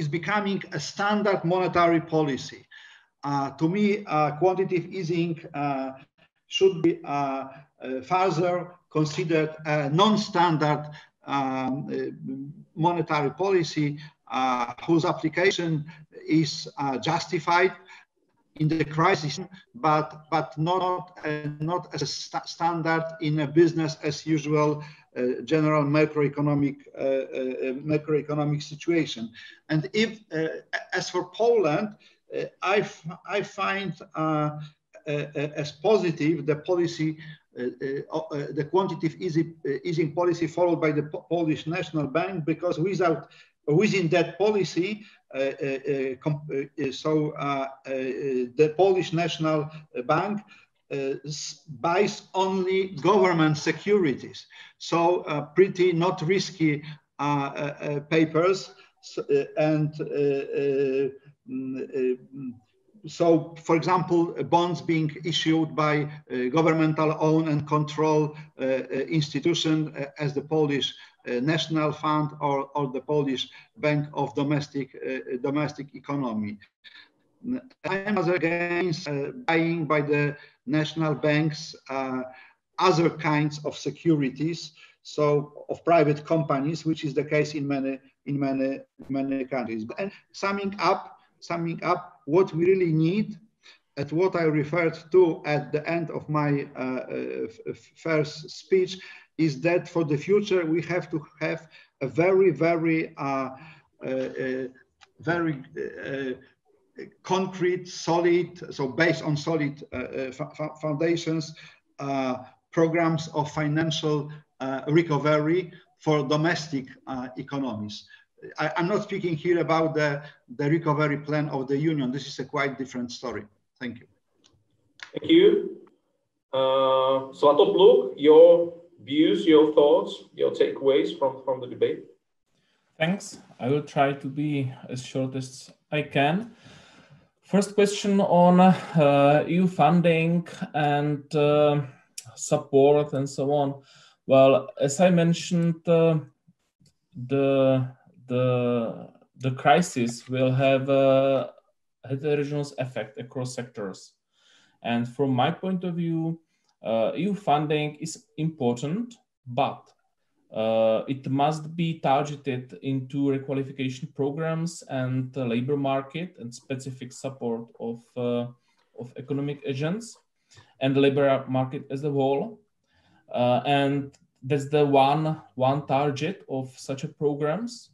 Speaker 4: becoming a standard monetary policy. To me, quantitative easing should be further considered a non-standard monetary policy whose application is justified in the crisis, but not as a standard in a business as usual general macroeconomic situation. And if, as for Poland, I find as positive the policy, the quantitative easing policy followed by the Polish National Bank, because within that policy, the Polish National Bank buys only government securities, so pretty not risky papers, and so, for example, bonds being issued by governmental owned and controlled institution as the Polish National Fund or the Polish Bank of Domestic Economy. I am against buying by the national banks other kinds of securities, so of private companies, which is the case in many countries. And summing up, what we really need, and what I referred to at the end of my first speech, is that for the future we have to have a very concrete, solid, so based on solid foundations, programs of financial recovery for domestic economies. I'm not speaking here about the recovery plan of the Union. This is a quite different story. Thank you.
Speaker 2: Thank you. Svatopluk, your views, your thoughts, your takeaways from the debate?
Speaker 5: Thanks. I will try to be as short as I can. First question on EU funding and support and so on. Well, as I mentioned, the crisis will have a heterogeneous effect across sectors. And from my point of view, EU funding is important, but it must be targeted into requalification programs and the labor market and specific support of economic agents and the labor market as a whole. And that's the one target of such a programs.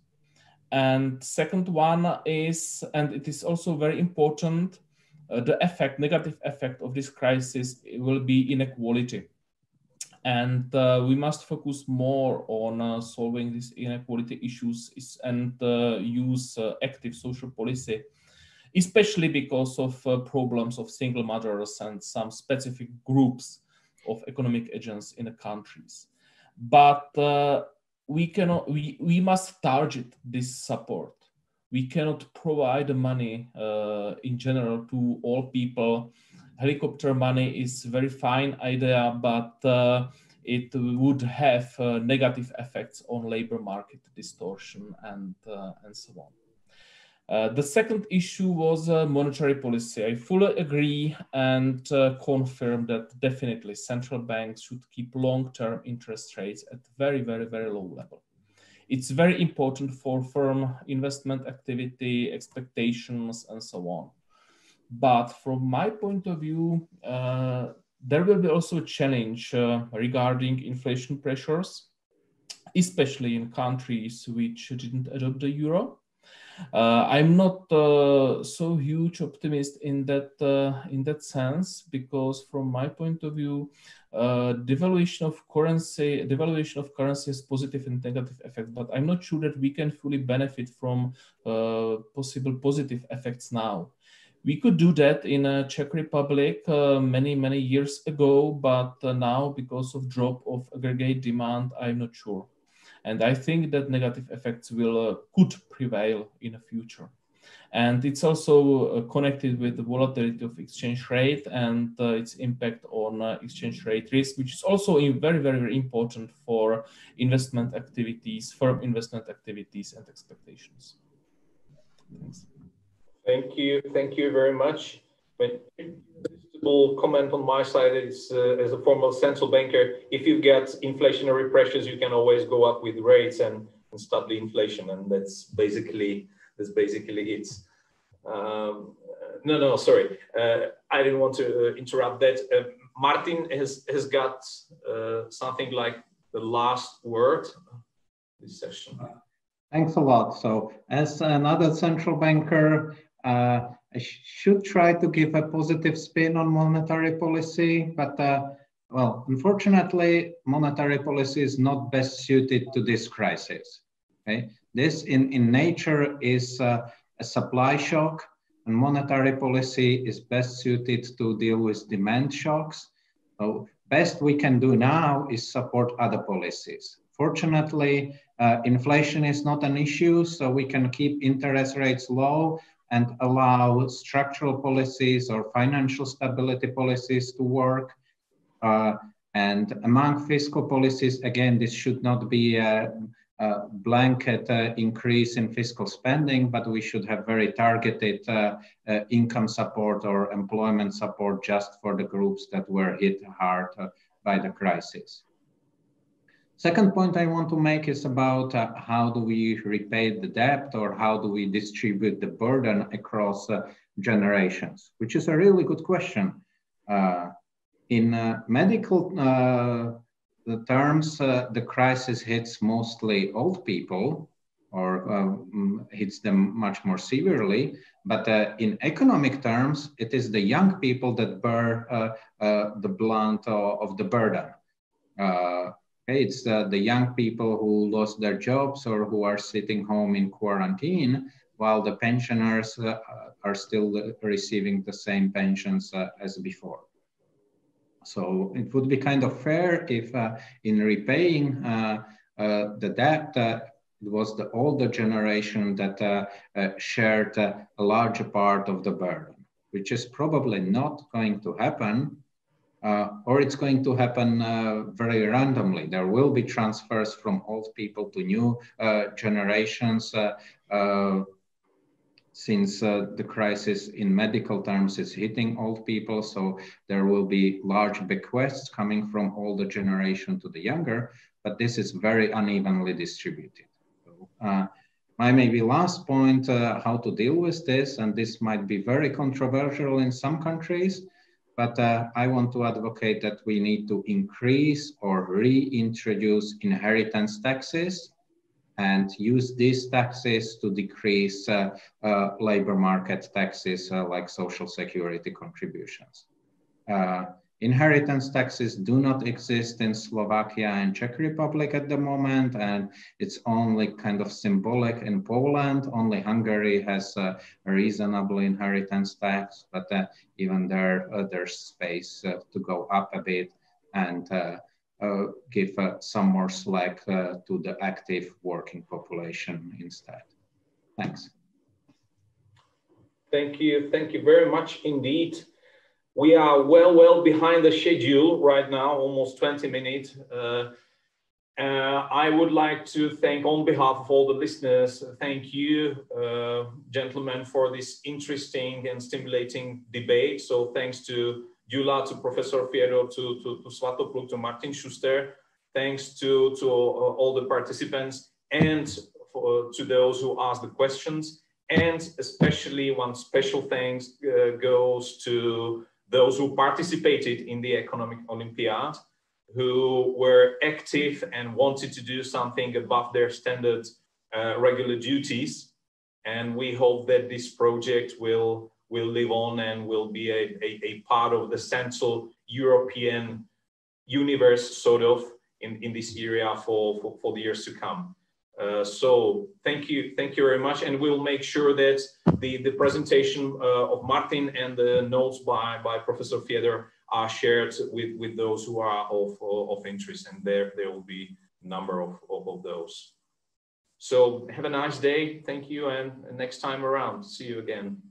Speaker 5: And second one is, and it is also very important, the negative effect of this crisis will be inequality. And we must focus more on solving these inequality issues and use active social policy, especially because of problems of single mothers and some specific groups of economic agents in the countries. But we must target this support. We cannot provide the money in general to all people. Helicopter money is a very fine idea, but it would have negative effects on labor market distortion and so on. The second issue was monetary policy. I fully agree and confirm that definitely central banks should keep long-term interest rates at very, very, very low level. It's very important for firm investment activity, expectations, and so on. But from my point of view, there will be also a challenge regarding inflation pressures, especially in countries which didn't adopt the euro. I'm not so huge optimist in that sense, because from my point of view, devaluation of currency has positive and negative effects, but I'm not sure that we can fully benefit from possible positive effects now. We could do that in Czech Republic many years ago, but now because of drop of aggregate demand, I'm not sure. And I think that negative effects could prevail in the future. And it's also connected with the volatility of exchange rate and its impact on exchange rate risk, which is also very, very, very important for investment activities, firm investment activities and expectations. Thanks.
Speaker 2: Thank you very much. Comment on my side is as a former central banker, if you get inflationary pressures, you can always go up with rates and stop the inflation, and that's basically it. Sorry, I didn't want to interrupt that. Martin has got something like the last word this session.
Speaker 6: Thanks a lot. So as another central banker, I should try to give a positive spin on monetary policy, but well, unfortunately, monetary policy is not best suited to this crisis. Okay? This in nature is a supply shock, and monetary policy is best suited to deal with demand shocks. So best we can do now is support other policies. Fortunately, inflation is not an issue, so we can keep interest rates low and allow structural policies or financial stability policies to work. And among fiscal policies, again, this should not be a blanket increase in fiscal spending, but we should have very targeted income support or employment support just for the groups that were hit hard by the crisis. Second point I want to make is about how do we repay the debt, or how do we distribute the burden across generations, which is a really good question. In medical terms, the crisis hits mostly old people, or hits them much more severely. But in economic terms, it is the young people that bear the brunt of the burden. It's the young people who lost their jobs or who are sitting home in quarantine, while the pensioners are still receiving the same pensions as before. So it would be kind of fair if in repaying the debt, it was the older generation that shared a larger part of the burden, which is probably not going to happen. Or it's going to happen very randomly. There will be transfers from old people to new generations, since the crisis in medical terms is hitting old people. So there will be large bequests coming from older generation to the younger, but this is very unevenly distributed. So, my maybe last point, how to deal with this, and this might be very controversial in some countries, but I want to advocate that we need to increase or reintroduce inheritance taxes and use these taxes to decrease labor market taxes like social security contributions. Inheritance taxes do not exist in Slovakia and Czech Republic at the moment, and it's only kind of symbolic in Poland. Only Hungary has a reasonable inheritance tax, but even there, there's space to go up a bit and give some more slack to the active working population instead. Thanks.
Speaker 2: Thank you very much indeed. We are well behind the schedule right now, almost 20 minutes. I would like to thank, on behalf of all the listeners, thank you, gentlemen, for this interesting and stimulating debate. So thanks to Gyula, to Professor Fiedor, to Svatopluk, to Martin Šuster. Thanks to all the participants and to those who asked the questions. And especially one special thanks goes to those who participated in the Economic Olympiad, who were active and wanted to do something above their standard regular duties. And we hope that this project will live on and will be a part of the Central European universe, sort of, in this area for the years to come. So thank you very much, and we'll make sure that the presentation of Martin and the notes by Professor Fiedor are shared with those who are of interest, and there will be a number of those. So have a nice day, thank you, and next time around, see you again.